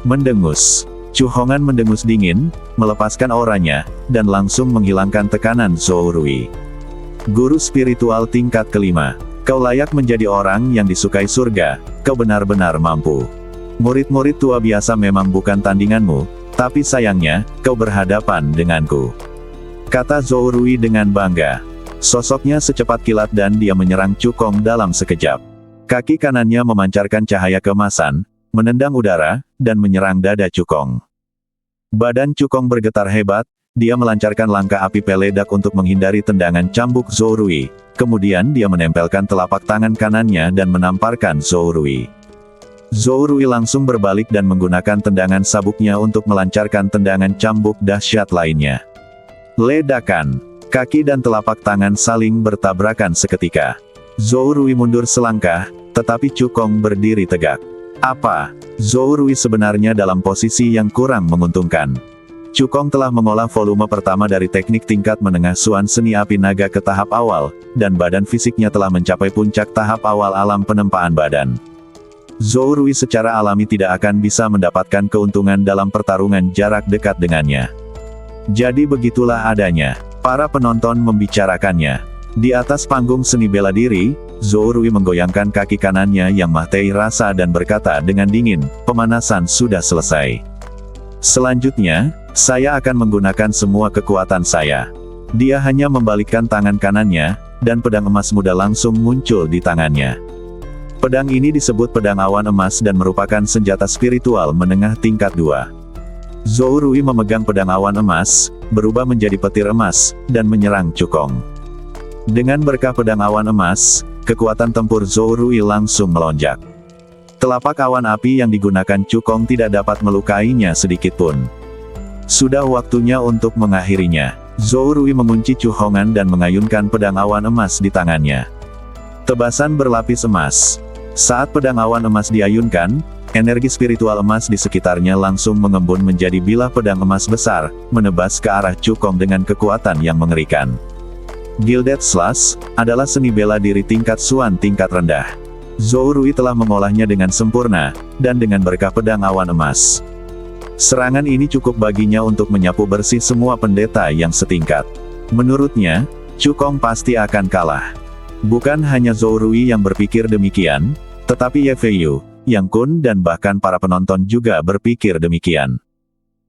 Mendengus. Chu Hongan mendengus dingin, melepaskan auranya, dan langsung menghilangkan tekanan Zhou Rui. Guru spiritual tingkat ke-5. Kau layak menjadi orang yang disukai surga, kau benar-benar mampu. Murid-murid tua biasa memang bukan tandinganmu, tapi sayangnya, kau berhadapan denganku. Kata Zhou Rui dengan bangga. Sosoknya secepat kilat dan dia menyerang Cukong dalam sekejap. Kaki kanannya memancarkan cahaya keemasan, menendang udara, dan menyerang dada Cukong. Badan Cukong bergetar hebat, dia melancarkan langkah api peledak untuk menghindari tendangan cambuk Zhou Rui. Kemudian dia menempelkan telapak tangan kanannya dan menamparkan Zhou Rui. Zhou Rui langsung berbalik dan menggunakan tendangan sabuknya untuk melancarkan tendangan cambuk dahsyat lainnya. Ledakan. Kaki dan telapak tangan saling bertabrakan seketika. Zhou Rui mundur selangkah, tetapi Cukong berdiri tegak. Apa? Zhou Rui sebenarnya dalam posisi yang kurang menguntungkan. Cukong telah mengolah volume pertama dari teknik tingkat menengah Suan Seni Api Naga ke tahap awal, dan badan fisiknya telah mencapai puncak tahap awal alam penempaan badan. Zhou Rui secara alami tidak akan bisa mendapatkan keuntungan dalam pertarungan jarak dekat dengannya. Jadi begitulah adanya. Para penonton membicarakannya. Di atas panggung seni bela diri, Zhou Rui menggoyangkan kaki kanannya yang mahtai rasa dan berkata dengan dingin, pemanasan sudah selesai. Selanjutnya, saya akan menggunakan semua kekuatan saya. Dia hanya membalikkan tangan kanannya, dan pedang emas muda langsung muncul di tangannya. Pedang ini disebut pedang awan emas dan merupakan senjata spiritual menengah tingkat 2. Zhou Rui memegang pedang awan emas, berubah menjadi petir emas, dan menyerang Cukong. Dengan berkah pedang awan emas, kekuatan tempur Zhou Rui langsung melonjak. Telapak awan api yang digunakan Cukong tidak dapat melukainya sedikitpun. Sudah waktunya untuk mengakhirinya. Zhou Rui mengunci Chu Hongan dan mengayunkan pedang awan emas di tangannya. Tebasan berlapis emas. Saat pedang awan emas diayunkan, energi spiritual emas di sekitarnya langsung mengembun menjadi bilah pedang emas besar, menebas ke arah Cukong dengan kekuatan yang mengerikan. Gilded Slash adalah seni bela diri tingkat Suan tingkat rendah. Zhou Rui telah mengolahnya dengan sempurna, dan dengan berkah pedang awan emas. Serangan ini cukup baginya untuk menyapu bersih semua pendeta yang setingkat. Menurutnya, Cukong pasti akan kalah. Bukan hanya Zhou Rui yang berpikir demikian, tetapi Ye Fei Yu, Yang Kun dan bahkan para penonton juga berpikir demikian.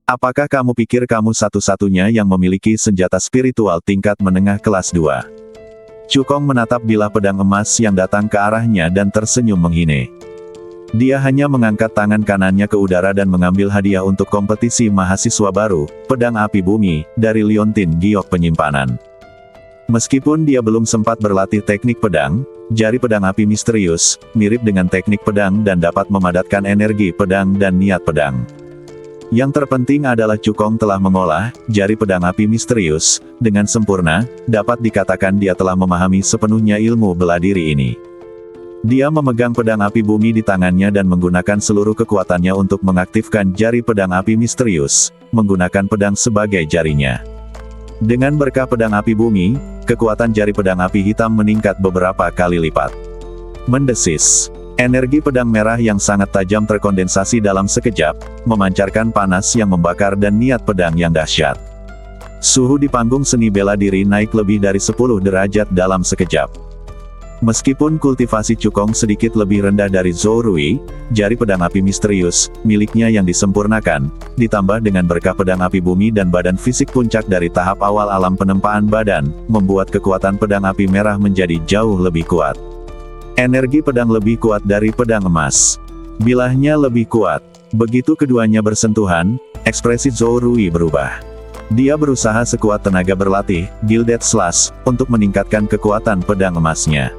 Apakah kamu pikir kamu satu-satunya yang memiliki senjata spiritual tingkat menengah kelas 2? Cukong menatap bilah pedang emas yang datang ke arahnya dan tersenyum menghine. Dia hanya mengangkat tangan kanannya ke udara dan mengambil hadiah untuk kompetisi mahasiswa baru, pedang api bumi, dari Liontin Giok penyimpanan. Meskipun dia belum sempat berlatih teknik pedang, jari pedang api misterius, mirip dengan teknik pedang dan dapat memadatkan energi pedang dan niat pedang. Yang terpenting adalah Cukong telah mengolah jari pedang api misterius dengan sempurna, dapat dikatakan dia telah memahami sepenuhnya ilmu bela diri ini. Dia memegang pedang api bumi di tangannya dan menggunakan seluruh kekuatannya untuk mengaktifkan jari pedang api misterius, menggunakan pedang sebagai jarinya. Dengan berkah pedang api bumi, kekuatan jari pedang api hitam meningkat beberapa kali lipat. Mendesis. Energi pedang merah yang sangat tajam terkondensasi dalam sekejap, memancarkan panas yang membakar dan niat pedang yang dahsyat. Suhu di panggung seni bela diri naik lebih dari 10 derajat dalam sekejap. Meskipun kultivasi Cukong sedikit lebih rendah dari Zhou Rui, jari pedang api misterius, miliknya yang disempurnakan, ditambah dengan berkah pedang api bumi dan badan fisik puncak dari tahap awal alam penempaan badan, membuat kekuatan pedang api merah menjadi jauh lebih kuat. Energi pedang lebih kuat dari pedang emas. Bilahnya lebih kuat. Begitu keduanya bersentuhan, ekspresi Zhou Rui berubah. Dia berusaha sekuat tenaga berlatih, Gilded Slash, untuk meningkatkan kekuatan pedang emasnya.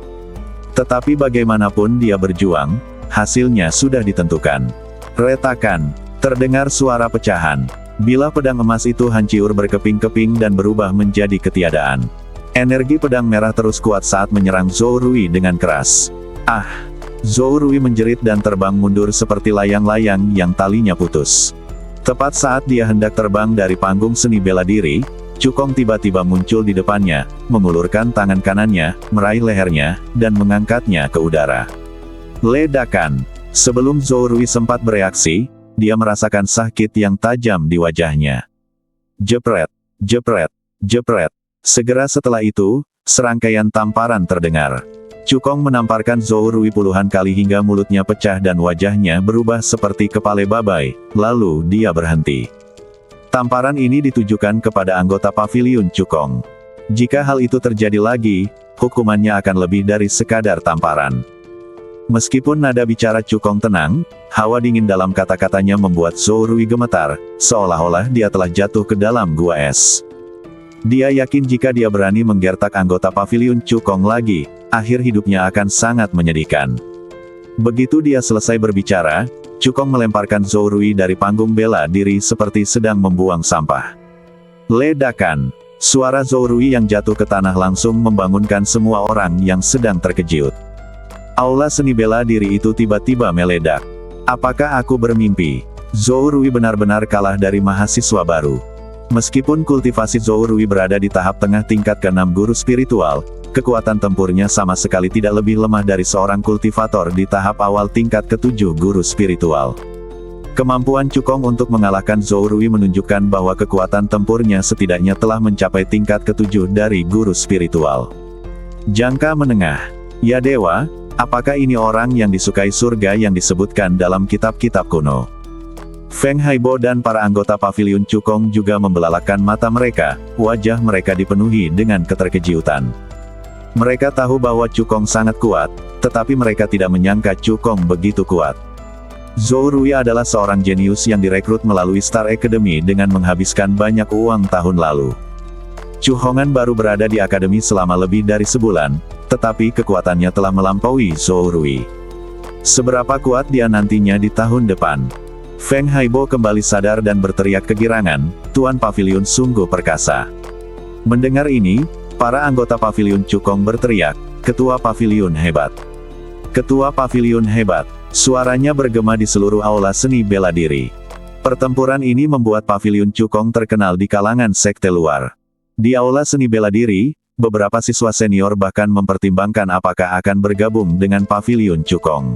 Tetapi bagaimanapun dia berjuang, hasilnya sudah ditentukan. Retakan. Terdengar suara pecahan. Bilah pedang emas itu hancur berkeping-keping dan berubah menjadi ketiadaan. Energi pedang merah terus kuat saat menyerang Zhou Rui dengan keras. Ah! Zhou Rui menjerit dan terbang mundur seperti layang-layang yang talinya putus. Tepat saat dia hendak terbang dari panggung seni bela diri, Cukong tiba-tiba muncul di depannya, mengulurkan tangan kanannya, meraih lehernya, dan mengangkatnya ke udara. Ledakan. Sebelum Zhou Rui sempat bereaksi, dia merasakan sakit yang tajam di wajahnya. Jepret, jepret, jepret. Segera setelah itu, serangkaian tamparan terdengar. Cukong menamparkan Zhou Rui puluhan kali hingga mulutnya pecah dan wajahnya berubah seperti kepala babai, lalu dia berhenti. Tamparan ini ditujukan kepada anggota paviliun Cukong. Jika hal itu terjadi lagi, hukumannya akan lebih dari sekadar tamparan. Meskipun nada bicara Cukong tenang, hawa dingin dalam kata-katanya membuat Zhou Rui gemetar, seolah-olah dia telah jatuh ke dalam gua es. Dia yakin jika dia berani menggertak anggota paviliun Cukong lagi, akhir hidupnya akan sangat menyedihkan. Begitu dia selesai berbicara, Cukong melemparkan Zhou Rui dari panggung bela diri seperti sedang membuang sampah. Ledakan. Suara Zhou Rui yang jatuh ke tanah langsung membangunkan semua orang yang sedang terkejut. Aula seni bela diri itu tiba-tiba meledak. Apakah aku bermimpi? Zhou Rui benar-benar kalah dari mahasiswa baru. Meskipun kultivasi Zhou Rui berada di tahap tengah tingkat ke-6 guru spiritual, kekuatan tempurnya sama sekali tidak lebih lemah dari seorang kultivator di tahap awal tingkat ke-7 guru spiritual. Kemampuan Cukong untuk mengalahkan Zhou Rui menunjukkan bahwa kekuatan tempurnya setidaknya telah mencapai tingkat ke-7 dari guru spiritual. Jangka menengah. Ya dewa, apakah ini orang yang disukai surga yang disebutkan dalam kitab-kitab kuno? Feng Haibo dan para anggota paviliun Cukong juga membelalakan mata mereka, wajah mereka dipenuhi dengan keterkejutan. Mereka tahu bahwa Cukong sangat kuat, tetapi mereka tidak menyangka Cukong begitu kuat. Zhou Rui adalah seorang jenius yang direkrut melalui Star Academy dengan menghabiskan banyak uang tahun lalu. Chu Hongan baru berada di akademi selama lebih dari sebulan, tetapi kekuatannya telah melampaui Zhou Rui. Seberapa kuat dia nantinya di tahun depan? Feng Haibo kembali sadar dan berteriak kegirangan, Tuan Paviliun sungguh perkasa. Mendengar ini, para anggota paviliun Cukong berteriak, Ketua Paviliun hebat. Ketua Paviliun hebat. Suaranya bergema di seluruh aula seni bela diri. Pertempuran ini membuat paviliun Cukong terkenal di kalangan sekte luar. Di aula seni bela diri, beberapa siswa senior bahkan mempertimbangkan apakah akan bergabung dengan paviliun Cukong.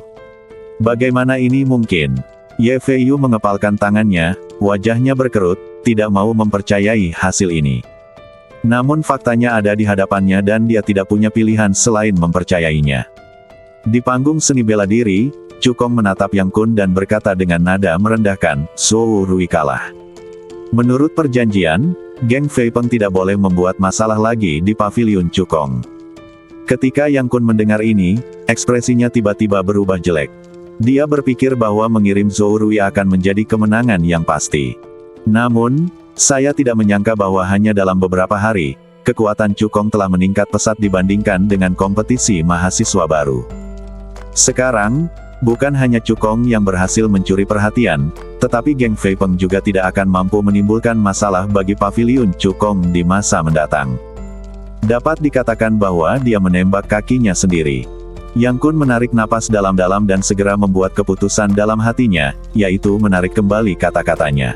Bagaimana ini mungkin? Ye Fei Yu mengepalkan tangannya, wajahnya berkerut, tidak mau mempercayai hasil ini. Namun faktanya ada di hadapannya dan dia tidak punya pilihan selain mempercayainya. Di panggung seni bela diri, Cukong menatap Yang Kun dan berkata dengan nada merendahkan, Zhou Rui kalah. Menurut perjanjian, geng Fei Peng tidak boleh membuat masalah lagi di paviliun Cukong. Ketika Yang Kun mendengar ini, ekspresinya tiba-tiba berubah jelek. Dia berpikir bahwa mengirim Zhou Rui akan menjadi kemenangan yang pasti. Namun, saya tidak menyangka bahwa hanya dalam beberapa hari, kekuatan Cukong telah meningkat pesat dibandingkan dengan kompetisi mahasiswa baru. Sekarang, bukan hanya Cukong yang berhasil mencuri perhatian, tetapi geng Fei Peng juga tidak akan mampu menimbulkan masalah bagi paviliun Cukong di masa mendatang. Dapat dikatakan bahwa dia menembak kakinya sendiri. Yang Kun menarik napas dalam-dalam dan segera membuat keputusan dalam hatinya, yaitu menarik kembali kata-katanya.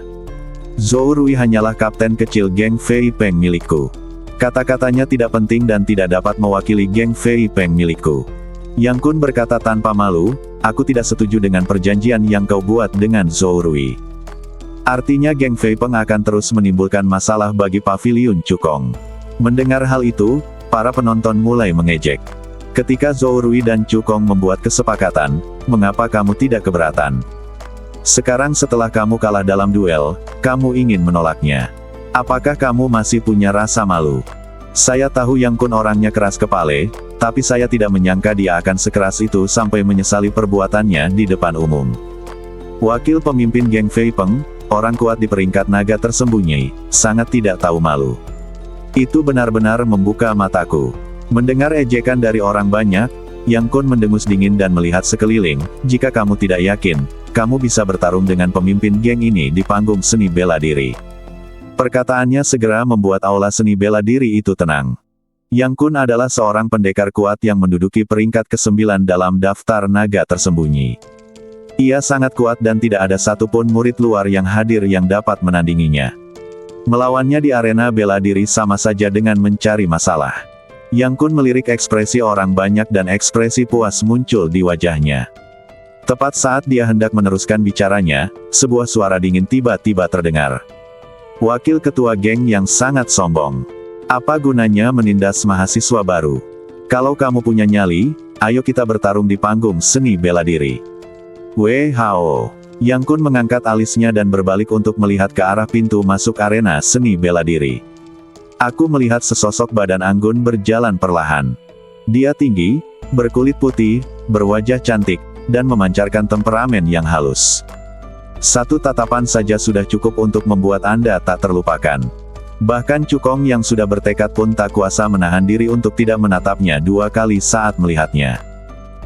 Zhou Rui hanyalah kapten kecil geng Fei Peng milikku. Kata-katanya tidak penting dan tidak dapat mewakili geng Fei Peng milikku. Yang Kun berkata tanpa malu, aku tidak setuju dengan perjanjian yang kau buat dengan Zhou Rui. Artinya geng Fei Peng akan terus menimbulkan masalah bagi paviliun Cukong. Mendengar hal itu, para penonton mulai mengejek. Ketika Zhou Rui dan Cukong membuat kesepakatan, mengapa kamu tidak keberatan? Sekarang setelah kamu kalah dalam duel, kamu ingin menolaknya. Apakah kamu masih punya rasa malu? Saya tahu Yang Kun orangnya keras kepala, tapi saya tidak menyangka dia akan sekeras itu sampai menyesali perbuatannya di depan umum. Wakil pemimpin geng Fei Peng, orang kuat di peringkat naga tersembunyi, sangat tidak tahu malu. Itu benar-benar membuka mataku. Mendengar ejekan dari orang banyak, Yang Kun mendengus dingin dan melihat sekeliling. Jika kamu tidak yakin, kamu bisa bertarung dengan pemimpin geng ini di panggung seni bela diri. Perkataannya segera membuat aula seni bela diri itu tenang. Yang Kun adalah seorang pendekar kuat yang menduduki peringkat ke-9 dalam daftar naga tersembunyi. Ia sangat kuat dan tidak ada satupun murid luar yang hadir yang dapat menandinginya. Melawannya di arena bela diri sama saja dengan mencari masalah. Yang Kun melirik ekspresi orang banyak dan ekspresi puas muncul di wajahnya. Tepat saat dia hendak meneruskan bicaranya, sebuah suara dingin tiba-tiba terdengar. Wakil ketua geng yang sangat sombong. Apa gunanya menindas mahasiswa baru? Kalau kamu punya nyali, ayo kita bertarung di panggung seni bela diri. Wei Hao. Yang Kun mengangkat alisnya dan berbalik untuk melihat ke arah pintu masuk arena seni bela diri. Aku melihat sesosok badan anggun berjalan perlahan. Dia tinggi, berkulit putih, berwajah cantik, dan memancarkan temperamen yang halus. Satu tatapan saja sudah cukup untuk membuat Anda tak terlupakan. Bahkan Cukong yang sudah bertekad pun tak kuasa menahan diri untuk tidak menatapnya dua kali saat melihatnya.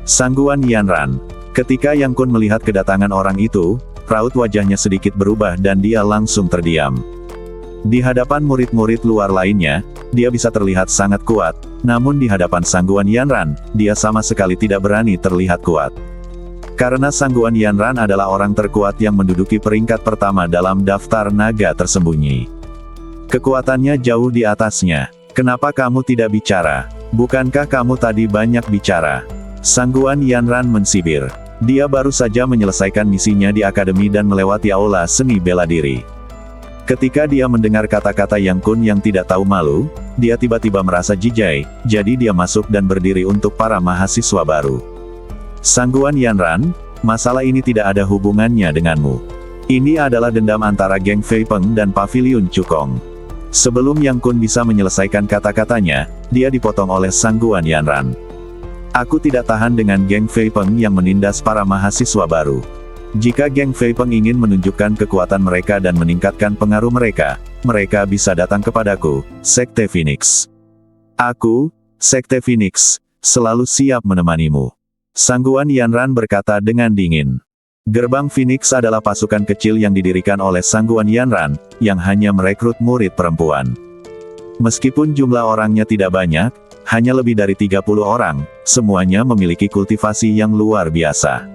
Sangguan Yanran. Ketika Yang Kun melihat kedatangan orang itu, raut wajahnya sedikit berubah dan dia langsung terdiam. Di hadapan murid-murid luar lainnya, dia bisa terlihat sangat kuat, namun di hadapan Sangguan Yanran, dia sama sekali tidak berani terlihat kuat. Karena Sangguan Yanran adalah orang terkuat yang menduduki peringkat pertama dalam daftar naga tersembunyi. Kekuatannya jauh di atasnya. Kenapa kamu tidak bicara? Bukankah kamu tadi banyak bicara? Sangguan Yanran mensibir. Dia baru saja menyelesaikan misinya di akademi dan melewati aula seni bela diri. Ketika dia mendengar kata-kata Yang Kun yang tidak tahu malu, dia tiba-tiba merasa jijai, jadi dia masuk dan berdiri untuk para mahasiswa baru. Sangguan Yanran, masalah ini tidak ada hubungannya denganmu. Ini adalah dendam antara geng Fei Peng dan paviliun Cukong. Sebelum Yang Kun bisa menyelesaikan kata-katanya, dia dipotong oleh Sangguan Yanran. Aku tidak tahan dengan geng Fei Peng yang menindas para mahasiswa baru. Jika geng Fei Peng ingin menunjukkan kekuatan mereka dan meningkatkan pengaruh mereka, mereka bisa datang kepadaku, Sekte Phoenix. Aku, Sekte Phoenix, selalu siap menemanimu. Sangguan Yanran berkata dengan dingin. Gerbang Phoenix adalah pasukan kecil yang didirikan oleh Sangguan Yanran, yang hanya merekrut murid perempuan. Meskipun jumlah orangnya tidak banyak, hanya lebih dari 30 orang, semuanya memiliki kultivasi yang luar biasa.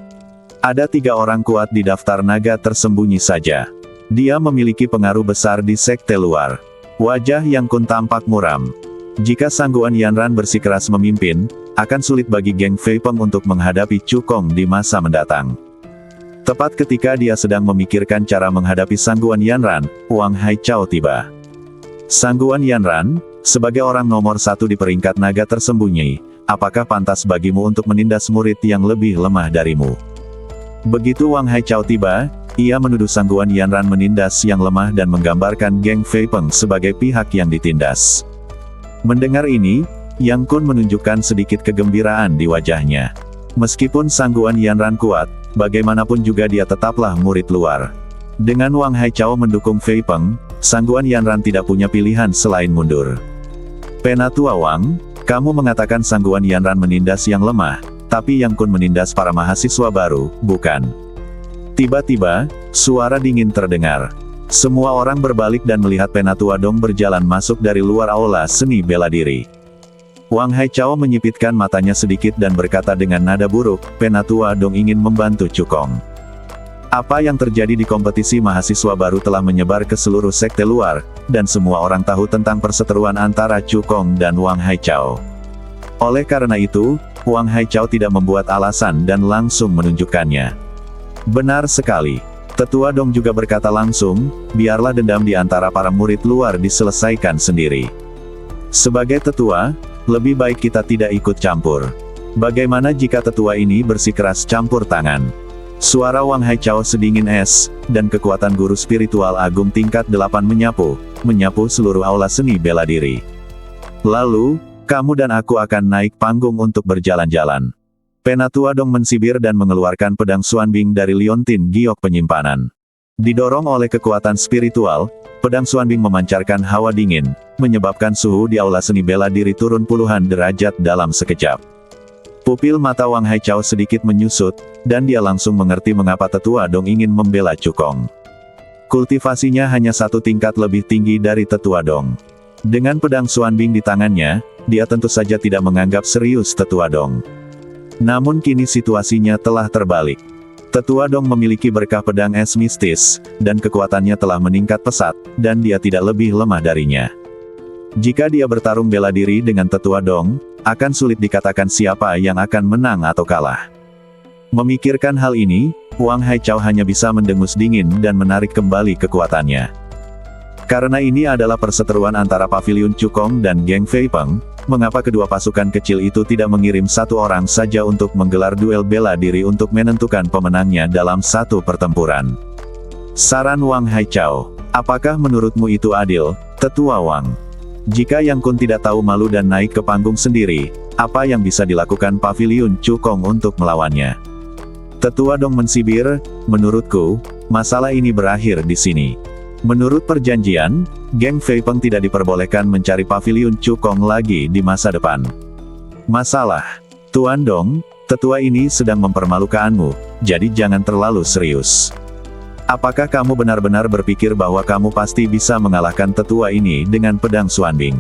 Ada 3 orang kuat di daftar naga tersembunyi saja. Dia memiliki pengaruh besar di sekte luar. Wajah Yang Kun tampak muram. Jika Sangguan Yanran bersikeras memimpin, akan sulit bagi geng Fei Peng untuk menghadapi Cukong di masa mendatang. Tepat ketika dia sedang memikirkan cara menghadapi Sangguan Yanran, Wang Haichao tiba. Sangguan Yanran, sebagai orang nomor 1 di peringkat naga tersembunyi, apakah pantas bagimu untuk menindas murid yang lebih lemah darimu? Begitu Wang Haichao tiba, ia menuduh Sangguan Yanran menindas yang lemah dan menggambarkan geng Fei Peng sebagai pihak yang ditindas. Mendengar ini, Yang Kun menunjukkan sedikit kegembiraan di wajahnya. Meskipun Sangguan Yanran kuat, bagaimanapun juga dia tetaplah murid luar. Dengan Wang Haichao mendukung Fei Peng, Sangguan Yanran tidak punya pilihan selain mundur. Penatua Wang, kamu mengatakan Sangguan Yanran menindas yang lemah, tapi Yang Kun menindas para mahasiswa baru, bukan? Tiba-tiba, suara dingin terdengar. Semua orang berbalik dan melihat Penatua Dong berjalan masuk dari luar aula seni bela diri. Wang Haichao menyipitkan matanya sedikit dan berkata dengan nada buruk, Penatua Dong ingin membantu Cukong. Apa yang terjadi di kompetisi mahasiswa baru telah menyebar ke seluruh sekte luar, dan semua orang tahu tentang perseteruan antara Cukong dan Wang Haichao. Oleh karena itu, Wang Haichao tidak membuat alasan dan langsung menunjukkannya. Benar sekali. Tetua Dong juga berkata langsung, biarlah dendam di antara para murid luar diselesaikan sendiri. Sebagai tetua, lebih baik kita tidak ikut campur. Bagaimana jika tetua ini bersikeras campur tangan? Suara Wang Haichao sedingin es, dan kekuatan guru spiritual agung tingkat 8 menyapu seluruh aula seni bela diri. Lalu, kamu dan aku akan naik panggung untuk berjalan-jalan. Penatua Dong mensibir dan mengeluarkan pedang Xuanbing dari liontin giok penyimpanan. Didorong oleh kekuatan spiritual, pedang Xuanbing memancarkan hawa dingin, menyebabkan suhu di aula seni bela diri turun puluhan derajat dalam sekejap. Pupil mata Wang Haichao sedikit menyusut, dan dia langsung mengerti mengapa Tetua Dong ingin membela Cukong. Kultivasinya hanya satu tingkat lebih tinggi dari Tetua Dong. Dengan pedang Xuanbing di tangannya, dia tentu saja tidak menganggap serius Tetua Dong. Namun kini situasinya telah terbalik. Tetua Dong memiliki berkah pedang es mistis, dan kekuatannya telah meningkat pesat, dan dia tidak lebih lemah darinya. Jika dia bertarung bela diri dengan Tetua Dong, akan sulit dikatakan siapa yang akan menang atau kalah. Memikirkan hal ini, Wang Haichao hanya bisa mendengus dingin dan menarik kembali kekuatannya. Karena ini adalah perseteruan antara Paviliun Cukong dan Geng Fei Peng, mengapa kedua pasukan kecil itu tidak mengirim satu orang saja untuk menggelar duel bela diri untuk menentukan pemenangnya dalam satu pertempuran? Saran Wang Haichao, apakah menurutmu itu adil, Tetua Wang? Jika Yang Kun tidak tahu malu dan naik ke panggung sendiri, apa yang bisa dilakukan Paviliun Cukong untuk melawannya? Tetua Dong mensibir, menurutku, masalah ini berakhir di sini. Menurut perjanjian, Geng Fei Peng tidak diperbolehkan mencari Paviliun Cukong lagi di masa depan. Masalah, Tuan Dong, tetua ini sedang mempermalukanmu, jadi jangan terlalu serius. Apakah kamu benar-benar berpikir bahwa kamu pasti bisa mengalahkan tetua ini dengan pedang Xuanbing?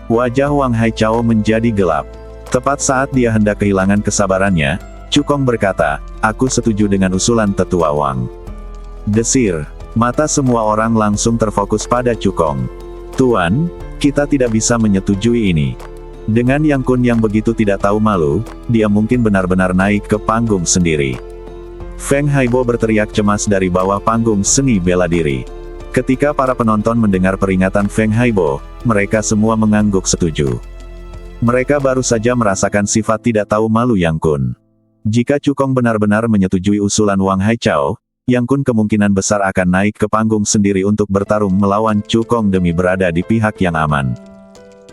Wajah Wang Haichao menjadi gelap. Tepat saat dia hendak kehilangan kesabarannya, Cukong berkata, aku setuju dengan usulan Tetua Wang. Desir, mata semua orang langsung terfokus pada Cukong. Tuan, kita tidak bisa menyetujui ini. Dengan Yang Kun yang begitu tidak tahu malu, dia mungkin benar-benar naik ke panggung sendiri. Feng Haibo berteriak cemas dari bawah panggung seni bela diri. Ketika para penonton mendengar peringatan Feng Haibo, mereka semua mengangguk setuju. Mereka baru saja merasakan sifat tidak tahu malu Yang Kun. Jika Cukong benar-benar menyetujui usulan Wang Haichao, Yang Kun kemungkinan besar akan naik ke panggung sendiri untuk bertarung melawan Cukong demi berada di pihak yang aman.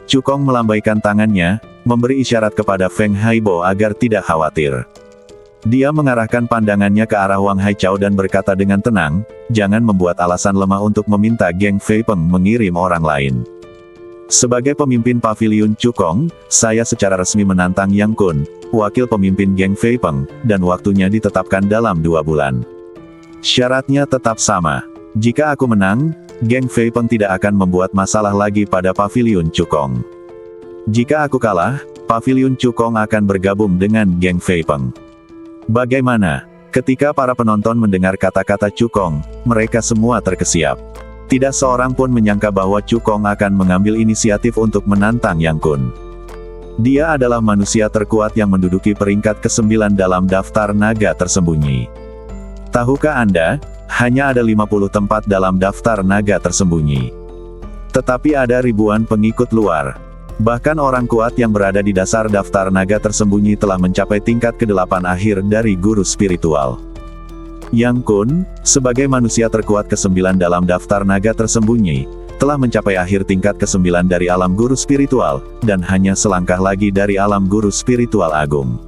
Cukong melambaikan tangannya, memberi isyarat kepada Feng Haibo agar tidak khawatir. Dia mengarahkan pandangannya ke arah Wang Haichao dan berkata dengan tenang, jangan membuat alasan lemah untuk meminta Geng Fei Peng mengirim orang lain. Sebagai pemimpin Paviliun Cukong, saya secara resmi menantang Yang Kun, wakil pemimpin Geng Fei Peng, dan waktunya ditetapkan dalam 2 bulan. Syaratnya tetap sama. Jika aku menang, Geng Fei Peng tidak akan membuat masalah lagi pada Paviliun Cukong. Jika aku kalah, Paviliun Cukong akan bergabung dengan Geng Fei Peng. Bagaimana? Ketika para penonton mendengar kata-kata Cukong, mereka semua terkesiap. Tidak seorang pun menyangka bahwa Cukong akan mengambil inisiatif untuk menantang Yang Kun. Dia adalah manusia terkuat yang menduduki peringkat ke-9 dalam daftar naga tersembunyi. Tahukah Anda, hanya ada 50 tempat dalam daftar naga tersembunyi. Tetapi ada ribuan pengikut luar. Bahkan orang kuat yang berada di dasar daftar naga tersembunyi telah mencapai tingkat ke-8 akhir dari guru spiritual. Yang Kun, sebagai manusia terkuat ke-9 dalam daftar naga tersembunyi, telah mencapai akhir tingkat ke-9 dari alam guru spiritual, dan hanya selangkah lagi dari alam guru spiritual agung.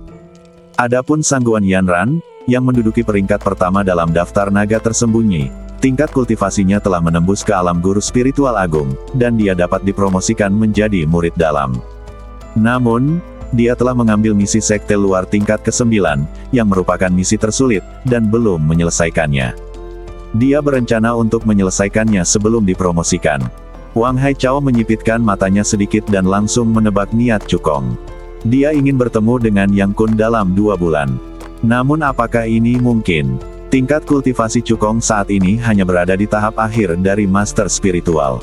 Adapun Sangguan Yanran, yang menduduki peringkat pertama dalam daftar naga tersembunyi, Tingkat kultivasinya telah menembus ke alam guru spiritual agung, dan dia dapat dipromosikan menjadi murid dalam. Namun, dia telah mengambil misi sekte luar tingkat ke-9, yang merupakan misi tersulit, dan belum menyelesaikannya. Dia berencana untuk menyelesaikannya sebelum dipromosikan. Wang Haichao menyipitkan matanya sedikit dan langsung menebak niat Cukong. Dia ingin bertemu dengan Yang Kun dalam 2 bulan. Namun apakah ini mungkin? Tingkat kultivasi Cukong saat ini hanya berada di tahap akhir dari master spiritual.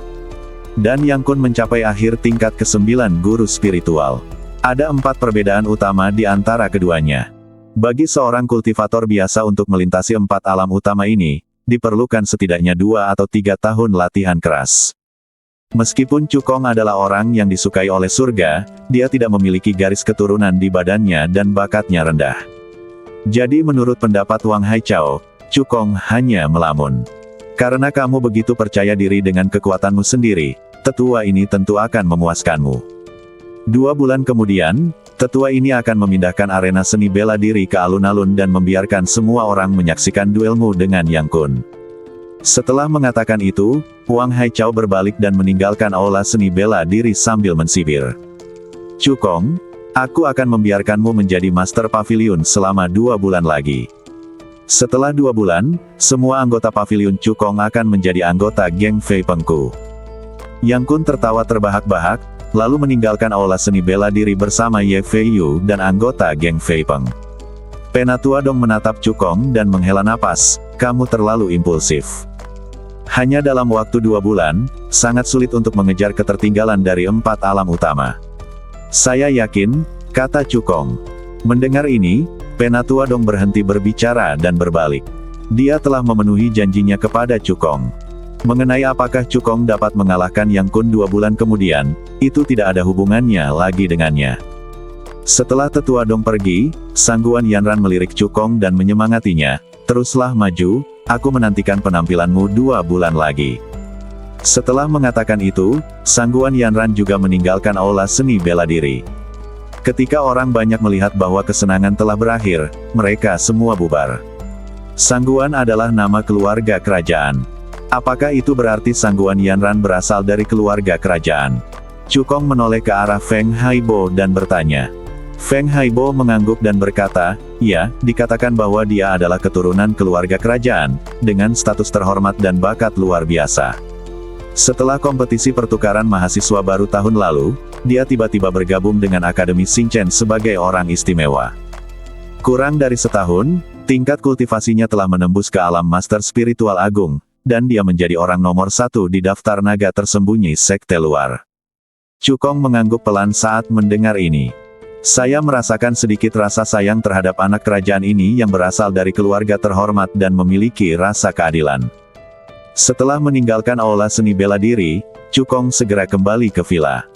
Dan Yang Kun mencapai akhir tingkat ke-9 guru spiritual. Ada 4 perbedaan utama di antara keduanya. Bagi seorang kultivator biasa untuk melintasi 4 alam utama ini, diperlukan setidaknya 2 atau 3 tahun latihan keras. Meskipun Cukong adalah orang yang disukai oleh surga, dia tidak memiliki garis keturunan di badannya dan bakatnya rendah. Jadi menurut pendapat Wang Haichao, Cukong hanya melamun. Karena kamu begitu percaya diri dengan kekuatanmu sendiri, tetua ini tentu akan memuaskanmu. 2 bulan kemudian, tetua ini akan memindahkan arena seni bela diri ke alun-alun dan membiarkan semua orang menyaksikan duelmu dengan Yang Kun. Setelah mengatakan itu, Wang Haichao berbalik dan meninggalkan aula seni bela diri sambil mensibir. Cukong, aku akan membiarkanmu menjadi master pavilion selama 2 bulan lagi. Setelah 2 bulan, semua anggota pavilion Cukong akan menjadi anggota geng Fei Pengku. Yang Kun tertawa terbahak-bahak, lalu meninggalkan aula seni bela diri bersama Ye Fei Yu dan anggota geng Fei Peng. Penatua Dong menatap Cukong dan menghela napas, kamu terlalu impulsif. Hanya dalam waktu 2 bulan, sangat sulit untuk mengejar ketertinggalan dari 4 alam utama. Saya yakin, kata Cukong. Mendengar ini, Penatua Dong berhenti berbicara dan berbalik. Dia telah memenuhi janjinya kepada Cukong. Mengenai apakah Cukong dapat mengalahkan Yang Kun 2 bulan kemudian, itu tidak ada hubungannya lagi dengannya. Setelah Tetua Dong pergi, Sangguan Yanran melirik Cukong dan menyemangatinya, teruslah maju, aku menantikan penampilanmu 2 bulan lagi. Setelah mengatakan itu, Sangguan Yanran juga meninggalkan aula seni bela diri. Ketika orang banyak melihat bahwa kesenangan telah berakhir, mereka semua bubar. Sangguan adalah nama keluarga kerajaan. Apakah itu berarti Sangguan Yanran berasal dari keluarga kerajaan? Cukong menoleh ke arah Feng Haibo dan bertanya. Feng Haibo mengangguk dan berkata, ya, dikatakan bahwa dia adalah keturunan keluarga kerajaan, dengan status terhormat dan bakat luar biasa. Setelah kompetisi pertukaran mahasiswa baru tahun lalu, dia tiba-tiba bergabung dengan Akademi Xingchen sebagai orang istimewa. Kurang dari setahun, tingkat kultivasinya telah menembus ke alam master spiritual agung, dan dia menjadi orang nomor 1 di daftar naga tersembunyi sekte luar. Cukong mengangguk pelan saat mendengar ini. Saya merasakan sedikit rasa sayang terhadap anak kerajaan ini yang berasal dari keluarga terhormat dan memiliki rasa keadilan. Setelah meninggalkan aula seni bela diri, Cukong segera kembali ke villa.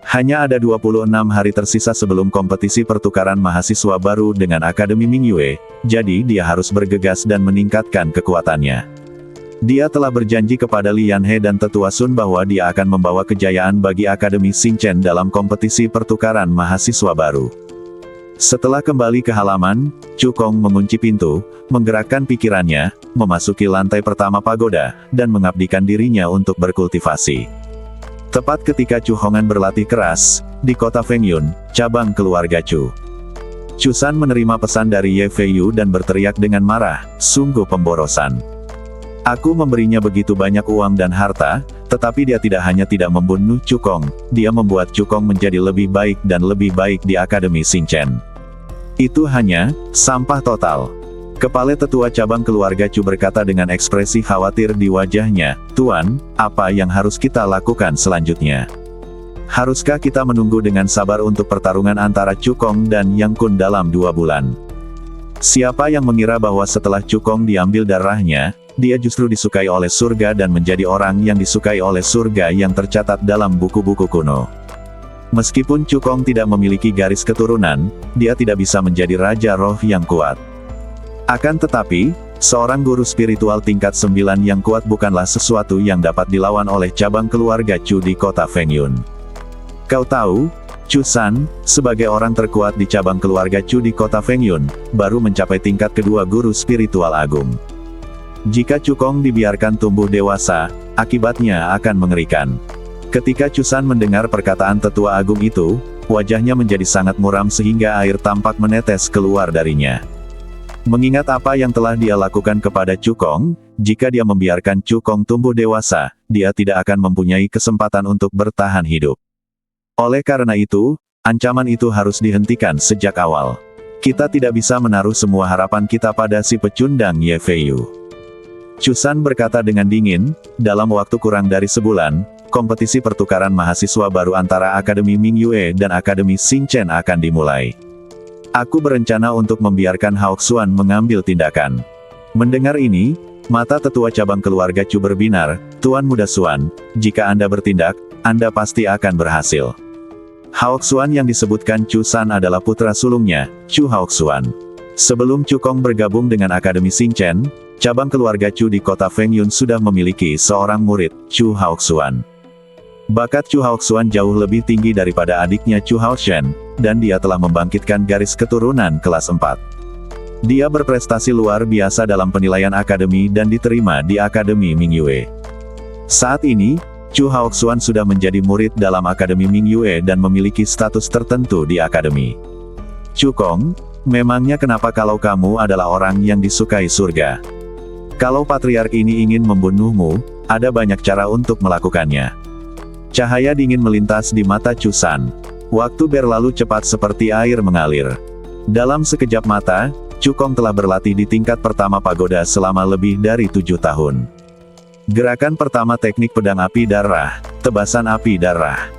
Hanya ada 26 hari tersisa sebelum kompetisi pertukaran mahasiswa baru dengan Akademi Mingyue, jadi dia harus bergegas dan meningkatkan kekuatannya. Dia telah berjanji kepada Li Yanhe dan Tetua Sun bahwa dia akan membawa kejayaan bagi Akademi Xingchen dalam kompetisi pertukaran mahasiswa baru. Setelah kembali ke halaman, Cukong mengunci pintu, menggerakkan pikirannya, memasuki lantai pertama pagoda, dan mengabdikan dirinya untuk berkultivasi. Tepat ketika Chu Hongan berlatih keras, di kota Fengyun, cabang keluarga Chu. Chu San menerima pesan dari Ye Fei Yu dan berteriak dengan marah, sungguh pemborosan. Aku memberinya begitu banyak uang dan harta, tetapi dia tidak hanya tidak membunuh Cukong, dia membuat Cukong menjadi lebih baik dan lebih baik di Akademi Xingchen. Itu hanya sampah total. Kepala tetua cabang keluarga Chu berkata dengan ekspresi khawatir di wajahnya, Tuan, apa yang harus kita lakukan selanjutnya? Haruskah kita menunggu dengan sabar untuk pertarungan antara Cukong dan Yang Kun dalam 2 bulan? Siapa yang mengira bahwa setelah Cukong diambil darahnya, dia justru disukai oleh surga dan menjadi orang yang disukai oleh surga yang tercatat dalam buku-buku kuno. Meskipun Cukong tidak memiliki garis keturunan, dia tidak bisa menjadi raja roh yang kuat. Akan tetapi, seorang guru spiritual tingkat 9 yang kuat bukanlah sesuatu yang dapat dilawan oleh cabang keluarga Chu di kota Fengyun. Kau tahu, Chu San, sebagai orang terkuat di cabang keluarga Chu di kota Fengyun, baru mencapai tingkat kedua guru spiritual agung. Jika Cukong dibiarkan tumbuh dewasa, akibatnya akan mengerikan. Ketika Chusan mendengar perkataan tetua agung itu, wajahnya menjadi sangat muram sehingga air tampak menetes keluar darinya. Mengingat apa yang telah dia lakukan kepada Cukong, jika dia membiarkan Cukong tumbuh dewasa, dia tidak akan mempunyai kesempatan untuk bertahan hidup. Oleh karena itu, ancaman itu harus dihentikan sejak awal. Kita tidak bisa menaruh semua harapan kita pada si pecundang Ye Feiyu. Chusan berkata dengan dingin, dalam waktu kurang dari sebulan, kompetisi pertukaran mahasiswa baru antara Akademi Mingyue dan Akademi Xingchen akan dimulai. Aku berencana untuk membiarkan Hao Xuan mengambil tindakan. Mendengar ini, mata tetua cabang keluarga Chu berbinar, Tuan Muda Xuan, jika Anda bertindak, Anda pasti akan berhasil. Hao Xuan yang disebutkan Chusan adalah putra sulungnya, Chu Hao Xuan. Sebelum Cukong bergabung dengan Akademi Xingchen, cabang keluarga Chu di kota Fengyun sudah memiliki seorang murid, Chu Hao Xuan. Bakat Chu Hao Xuan jauh lebih tinggi daripada adiknya Chu Hao Shen, dan dia telah membangkitkan garis keturunan kelas 4. Dia berprestasi luar biasa dalam penilaian akademi dan diterima di Akademi Mingyue. Saat ini, Chu Hao Xuan sudah menjadi murid dalam Akademi Mingyue dan memiliki status tertentu di akademi. Cukong, memangnya kenapa kalau kamu adalah orang yang disukai surga? Kalau patriark ini ingin membunuhmu, ada banyak cara untuk melakukannya. Cahaya dingin melintas di mata Chusan. Waktu berlalu cepat seperti air mengalir. Dalam sekejap mata, Cukong telah berlatih di tingkat pertama pagoda selama lebih dari 7 tahun. Gerakan pertama teknik pedang api darah, tebasan api darah.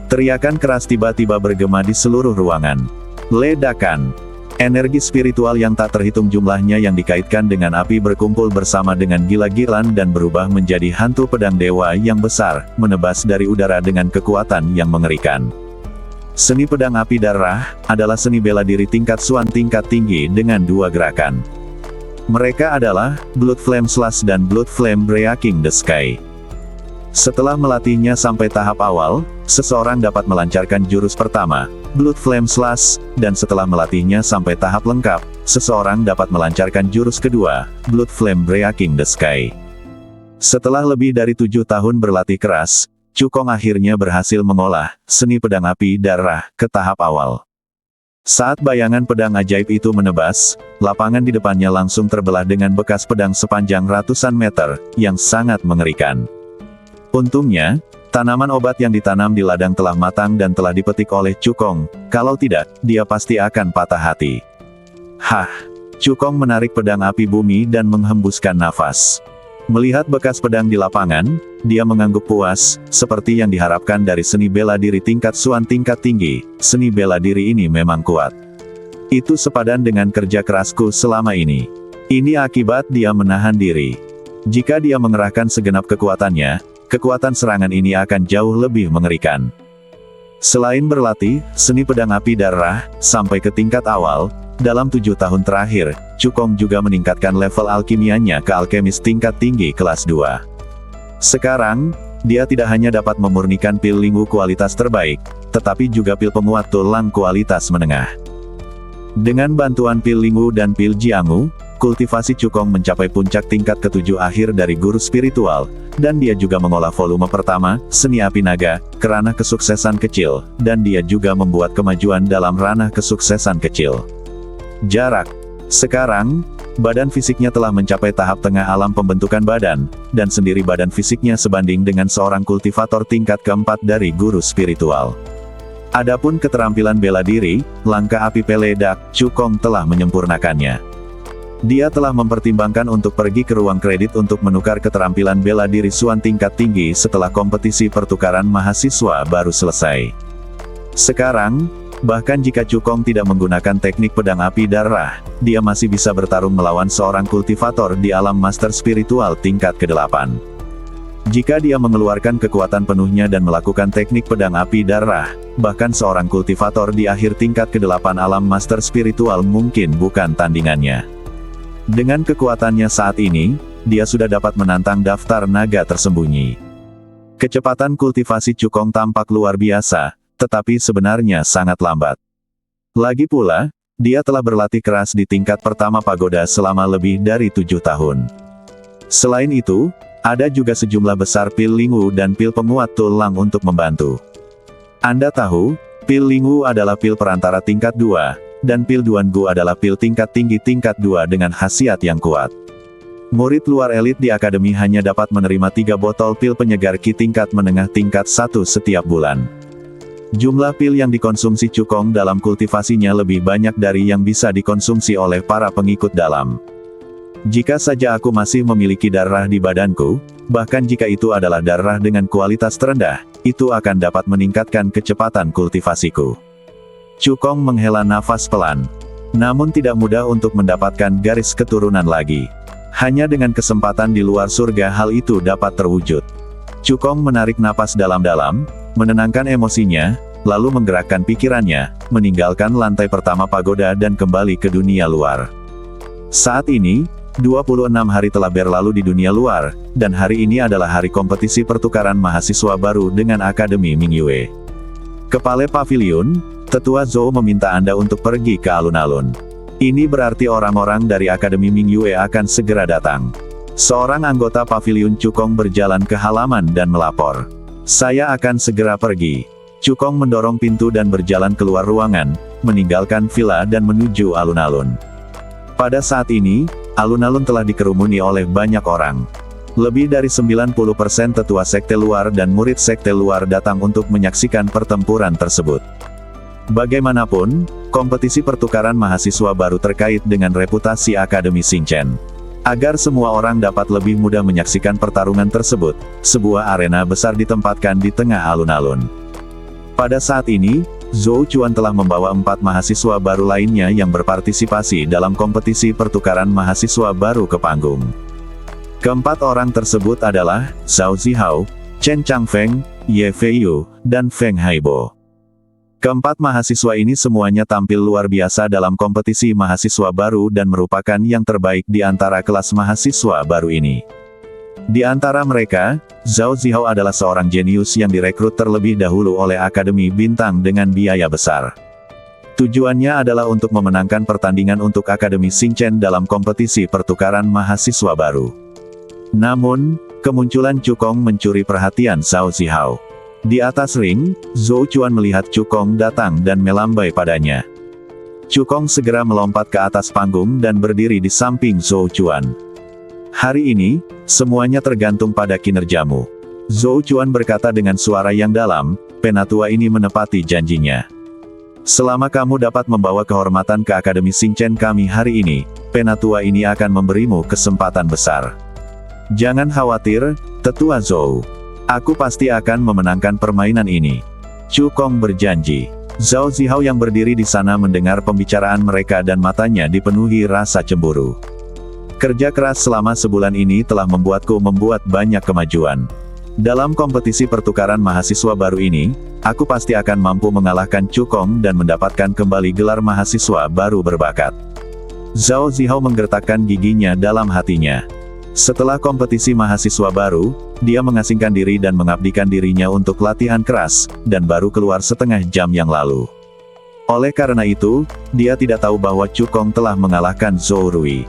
Teriakan keras tiba-tiba bergema di seluruh ruangan. Ledakan. Energi spiritual yang tak terhitung jumlahnya yang dikaitkan dengan api berkumpul bersama dengan gila-gilaan dan berubah menjadi hantu pedang dewa yang besar, menebas dari udara dengan kekuatan yang mengerikan. Seni pedang api darah adalah seni bela diri tingkat Xuan tingkat tinggi dengan 2 gerakan. Mereka adalah Blood Flame Slash dan Blood Flame Breaking the Sky. Setelah melatihnya sampai tahap awal, seseorang dapat melancarkan jurus pertama, Blood Flame Slash, dan setelah melatihnya sampai tahap lengkap, seseorang dapat melancarkan jurus kedua, Blood Flame Breaking the Sky. Setelah lebih dari 7 tahun berlatih keras, Cukong akhirnya berhasil mengolah seni pedang api darah ke tahap awal. Saat bayangan pedang ajaib itu menebas, lapangan di depannya langsung terbelah dengan bekas pedang sepanjang ratusan meter, yang sangat mengerikan. Untungnya, tanaman obat yang ditanam di ladang telah matang dan telah dipetik oleh Cukong, kalau tidak, dia pasti akan patah hati. Hah! Cukong menarik pedang api bumi dan menghembuskan nafas. Melihat bekas pedang di lapangan, dia mengangguk puas, seperti yang diharapkan dari seni bela diri tingkat Xuan tingkat tinggi, seni bela diri ini memang kuat. Itu sepadan dengan kerja kerasku selama ini. Ini akibat dia menahan diri. Jika dia mengerahkan segenap kekuatannya, kekuatan serangan ini akan jauh lebih mengerikan. Selain berlatih, seni pedang api darah, sampai ke tingkat awal, dalam 7 tahun terakhir, Cukong juga meningkatkan level alkimianya ke alkemis tingkat tinggi kelas 2. Sekarang, dia tidak hanya dapat memurnikan pil Lingwu kualitas terbaik, tetapi juga pil penguat tulang kualitas menengah. Dengan bantuan pil Lingwu dan pil Jianghu, kultivasi Cukong mencapai puncak tingkat ke-7 akhir dari guru spiritual, dan dia juga mengolah volume pertama, seni api naga, ke ranah kesuksesan kecil, dan dia juga membuat kemajuan dalam ranah kesuksesan kecil. Jarak. Sekarang, badan fisiknya telah mencapai tahap tengah alam pembentukan badan, dan sendiri badan fisiknya sebanding dengan seorang kultivator tingkat keempat dari guru spiritual. Adapun keterampilan bela diri, langkah api peledak, Cukong telah menyempurnakannya. Dia telah mempertimbangkan untuk pergi ke ruang kredit untuk menukar keterampilan bela diri Xuan tingkat tinggi setelah kompetisi pertukaran mahasiswa baru selesai. Sekarang, bahkan jika Cukong tidak menggunakan teknik pedang api darah, dia masih bisa bertarung melawan seorang kultivator di alam master spiritual tingkat ke-8. Jika dia mengeluarkan kekuatan penuhnya dan melakukan teknik pedang api darah, bahkan seorang kultivator di akhir tingkat ke-8 alam master spiritual mungkin bukan tandingannya. Dengan kekuatannya saat ini, dia sudah dapat menantang daftar naga tersembunyi. Kecepatan kultivasi Cukong tampak luar biasa, tetapi sebenarnya sangat lambat. Lagi pula, dia telah berlatih keras di tingkat pertama pagoda selama lebih dari 7 tahun. Selain itu, ada juga sejumlah besar pil Lingwu dan pil penguat tulang untuk membantu. Anda tahu, pil Lingwu adalah pil perantara tingkat 2, dan pil Duangu adalah pil tingkat tinggi tingkat 2 dengan khasiat yang kuat. Murid luar elit di akademi hanya dapat menerima 3 botol pil penyegar Qi tingkat menengah tingkat 1 setiap bulan. Jumlah pil yang dikonsumsi Cukong dalam kultivasinya lebih banyak dari yang bisa dikonsumsi oleh para pengikut dalam. Jika saja aku masih memiliki darah di badanku, bahkan jika itu adalah darah dengan kualitas terendah, itu akan dapat meningkatkan kecepatan kultivasiku. Cukong menghela nafas pelan. Namun tidak mudah untuk mendapatkan garis keturunan lagi. Hanya dengan kesempatan di luar surga hal itu dapat terwujud. Cukong menarik napas dalam-dalam, menenangkan emosinya, lalu menggerakkan pikirannya, meninggalkan lantai pertama pagoda dan kembali ke dunia luar. Saat ini, 26 hari telah berlalu di dunia luar, dan hari ini adalah hari kompetisi pertukaran mahasiswa baru dengan Akademi Mingyue. Kepala Pavilion, Tetua Zhou meminta Anda untuk pergi ke alun-alun. Ini berarti orang-orang dari Akademi Mingyue akan segera datang. Seorang anggota Pavilion Cukong berjalan ke halaman dan melapor. Saya akan segera pergi. Cukong mendorong pintu dan berjalan keluar ruangan, meninggalkan villa dan menuju alun-alun. Pada saat ini, alun-alun telah dikerumuni oleh banyak orang. Lebih dari 90% tetua sekte luar dan murid sekte luar datang untuk menyaksikan pertempuran tersebut. Bagaimanapun, kompetisi pertukaran mahasiswa baru terkait dengan reputasi Akademi Xingchen. Agar semua orang dapat lebih mudah menyaksikan pertarungan tersebut, sebuah arena besar ditempatkan di tengah alun-alun. Pada saat ini, Zhou Chuan telah membawa 4 mahasiswa baru lainnya yang berpartisipasi dalam kompetisi pertukaran mahasiswa baru ke panggung. Keempat orang tersebut adalah Zhao Zihao, Chen Changfeng, Ye Feiyu, dan Feng Haibo. Keempat mahasiswa ini semuanya tampil luar biasa dalam kompetisi mahasiswa baru dan merupakan yang terbaik di antara kelas mahasiswa baru ini. Di antara mereka, Zhao Zihao adalah seorang jenius yang direkrut terlebih dahulu oleh Akademi Bintang dengan biaya besar. Tujuannya adalah untuk memenangkan pertandingan untuk Akademi Xingchen dalam kompetisi pertukaran mahasiswa baru. Namun, kemunculan Cukong mencuri perhatian Zhao Zihao. Di atas ring, Zhou Chuan melihat Cukong datang dan melambai padanya. Cukong segera melompat ke atas panggung dan berdiri di samping Zhou Chuan. Hari ini, semuanya tergantung pada kinerjamu. Zhou Chuan berkata dengan suara yang dalam, penatua ini menepati janjinya. Selama kamu dapat membawa kehormatan ke Akademi Xingchen kami hari ini, penatua ini akan memberimu kesempatan besar. Jangan khawatir, Tetua Zhou. Aku pasti akan memenangkan permainan ini. Cukong berjanji. Zhao Zihao yang berdiri di sana mendengar pembicaraan mereka dan matanya dipenuhi rasa cemburu. Kerja keras selama sebulan ini telah membuatku membuat banyak kemajuan. Dalam kompetisi pertukaran mahasiswa baru ini, aku pasti akan mampu mengalahkan Cukong dan mendapatkan kembali gelar mahasiswa baru berbakat. Zhao Zihao menggertakkan giginya dalam hatinya. Setelah kompetisi mahasiswa baru, dia mengasingkan diri dan mengabdikan dirinya untuk latihan keras, dan baru keluar setengah jam yang lalu. Oleh karena itu, dia tidak tahu bahwa Cukong telah mengalahkan Zhou Rui.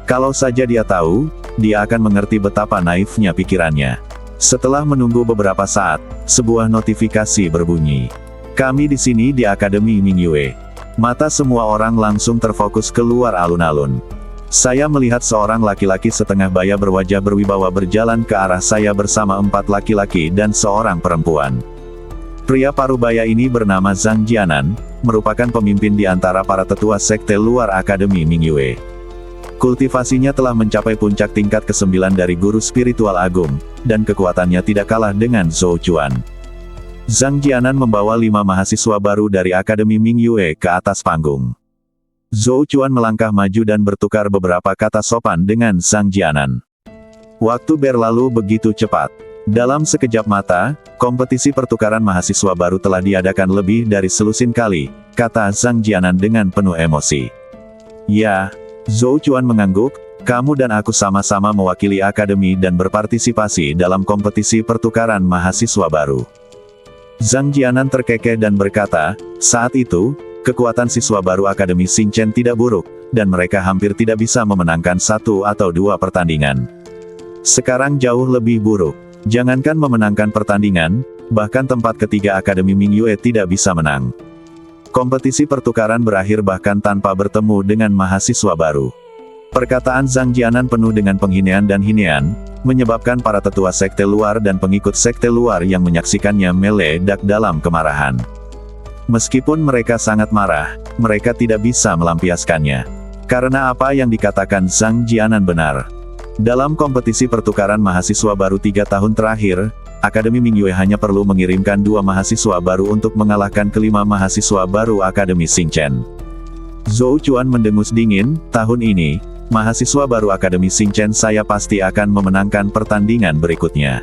Kalau saja dia tahu, dia akan mengerti betapa naifnya pikirannya. Setelah menunggu beberapa saat, sebuah notifikasi berbunyi. Kami di sini di Akademi Mingyue. Mata semua orang langsung terfokus keluar alun-alun. Saya melihat seorang laki-laki setengah baya berwajah berwibawa berjalan ke arah saya bersama 4 laki-laki dan seorang perempuan. Pria parubaya ini bernama Zhang Jianan, merupakan pemimpin di antara para tetua sekte luar Akademi Mingyue. Kultivasinya telah mencapai puncak tingkat ke-9 dari guru spiritual agung, dan kekuatannya tidak kalah dengan Zhou Chuan. Zhang Jianan membawa 5 mahasiswa baru dari Akademi Mingyue ke atas panggung. Zhou Chuan melangkah maju dan bertukar beberapa kata sopan dengan Zhang Jianan. Waktu berlalu begitu cepat. Dalam sekejap mata, kompetisi pertukaran mahasiswa baru telah diadakan lebih dari selusin kali, kata Zhang Jianan dengan penuh emosi. Ya, Zhou Chuan mengangguk, kamu dan aku sama-sama mewakili akademi dan berpartisipasi dalam kompetisi pertukaran mahasiswa baru. Zhang Jianan terkekeh dan berkata, saat itu, kekuatan siswa baru Akademi Xingchen tidak buruk, dan mereka hampir tidak bisa memenangkan 1 atau 2 pertandingan. Sekarang jauh lebih buruk. Jangankan memenangkan pertandingan, bahkan tempat ketiga Akademi Mingyue tidak bisa menang. Kompetisi pertukaran berakhir bahkan tanpa bertemu dengan mahasiswa baru. Perkataan Zhang Jianan penuh dengan penghinaan dan hinaan, menyebabkan para tetua sekte luar dan pengikut sekte luar yang menyaksikannya meledak dalam kemarahan. Meskipun mereka sangat marah, mereka tidak bisa melampiaskannya. Karena apa yang dikatakan Zhang Jianan benar. Dalam kompetisi pertukaran mahasiswa baru 3 tahun terakhir, Akademi Mingyue hanya perlu mengirimkan 2 mahasiswa baru untuk mengalahkan kelima mahasiswa baru Akademi Xingchen. Zhou Chuan mendengus dingin, tahun ini, mahasiswa baru Akademi Xingchen saya pasti akan memenangkan pertandingan berikutnya.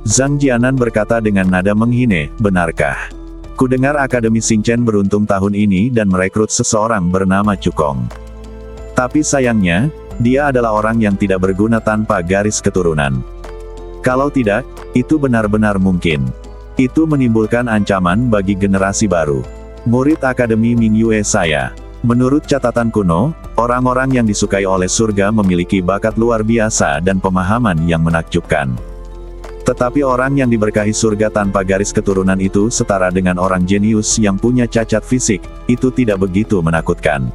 Zhang Jianan berkata dengan nada menghine, benarkah? Kudengar Akademi Xingchen beruntung tahun ini dan merekrut seseorang bernama Cukong. Tapi sayangnya, dia adalah orang yang tidak berguna tanpa garis keturunan. Kalau tidak, itu benar-benar mungkin. Itu menimbulkan ancaman bagi generasi baru. Murid Akademi Mingyue saya. Menurut catatan kuno, orang-orang yang disukai oleh surga memiliki bakat luar biasa dan pemahaman yang menakjubkan. Tetapi orang yang diberkahi surga tanpa garis keturunan itu setara dengan orang jenius yang punya cacat fisik, itu tidak begitu menakutkan.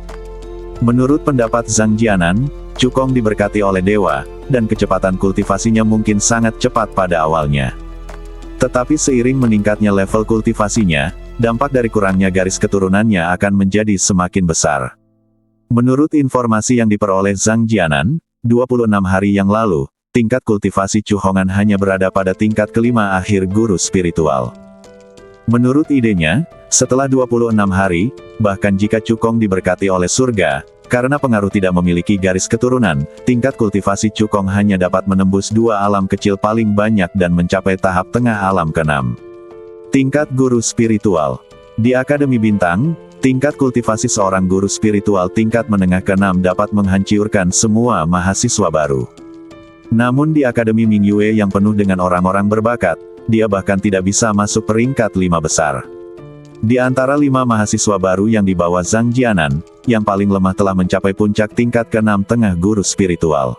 Menurut pendapat Zhang Jianan, Cukong diberkati oleh dewa, dan kecepatan kultivasinya mungkin sangat cepat pada awalnya. Tetapi seiring meningkatnya level kultivasinya, dampak dari kurangnya garis keturunannya akan menjadi semakin besar. Menurut informasi yang diperoleh Zhang Jianan, 26 hari yang lalu, tingkat kultivasi Chu Hongan hanya berada pada tingkat kelima akhir guru spiritual. Menurut idenya, setelah 26 hari, bahkan jika Cukong diberkati oleh surga, karena pengaruh tidak memiliki garis keturunan, tingkat kultivasi Cukong hanya dapat menembus 2 alam kecil paling banyak dan mencapai tahap tengah alam ke-6. Tingkat guru spiritual. Di Akademi Bintang, tingkat kultivasi seorang guru spiritual tingkat menengah ke-6 dapat menghancurkan semua mahasiswa baru. Namun di Akademi Mingyue yang penuh dengan orang-orang berbakat, dia bahkan tidak bisa masuk peringkat 5 besar. Di antara 5 mahasiswa baru yang dibawa Zhang Jianan, yang paling lemah telah mencapai puncak tingkat ke-6 tengah guru spiritual.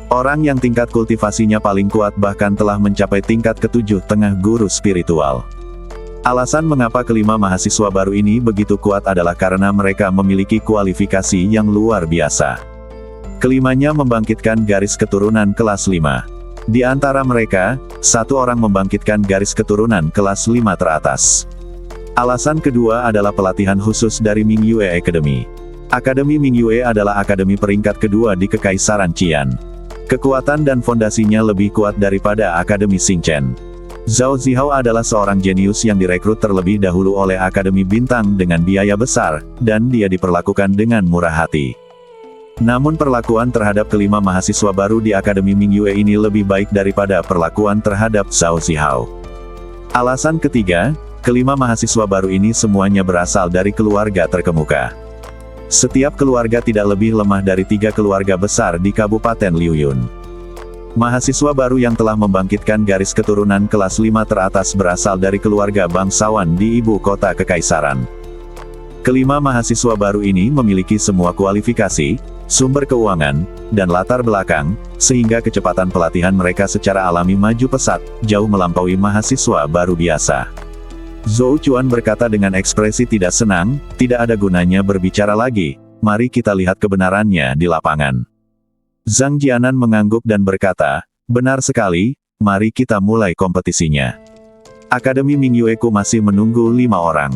Orang yang tingkat kultivasinya paling kuat bahkan telah mencapai tingkat ke-7 tengah guru spiritual. Alasan mengapa kelima mahasiswa baru ini begitu kuat adalah karena mereka memiliki kualifikasi yang luar biasa. Kelimanya membangkitkan garis keturunan kelas 5. Di antara mereka, 1 orang membangkitkan garis keturunan kelas 5 teratas. Alasan kedua adalah pelatihan khusus dari Mingyue Academy. Akademi Mingyue adalah akademi peringkat kedua di Kekaisaran Qian. Kekuatan dan fondasinya lebih kuat daripada Akademi Xingchen. Zhao Zihao adalah seorang jenius yang direkrut terlebih dahulu oleh Akademi Bintang dengan biaya besar, dan dia diperlakukan dengan murah hati. Namun perlakuan terhadap kelima mahasiswa baru di Akademi Mingyue ini lebih baik daripada perlakuan terhadap Zhao Zihao. Alasan ketiga, kelima mahasiswa baru ini semuanya berasal dari keluarga terkemuka. Setiap keluarga tidak lebih lemah dari 3 keluarga besar di Kabupaten Liuyun. Mahasiswa baru yang telah membangkitkan garis keturunan kelas 5 teratas berasal dari keluarga bangsawan di ibu kota Kekaisaran. Kelima mahasiswa baru ini memiliki semua kualifikasi, sumber keuangan, dan latar belakang, sehingga kecepatan pelatihan mereka secara alami maju pesat, jauh melampaui mahasiswa baru biasa. Zhou Chuan berkata dengan ekspresi tidak senang, tidak ada gunanya berbicara lagi, mari kita lihat kebenarannya di lapangan. Zhang Jianan mengangguk dan berkata, benar sekali, mari kita mulai kompetisinya. Akademi Mingyue-ku masih menunggu 5 orang.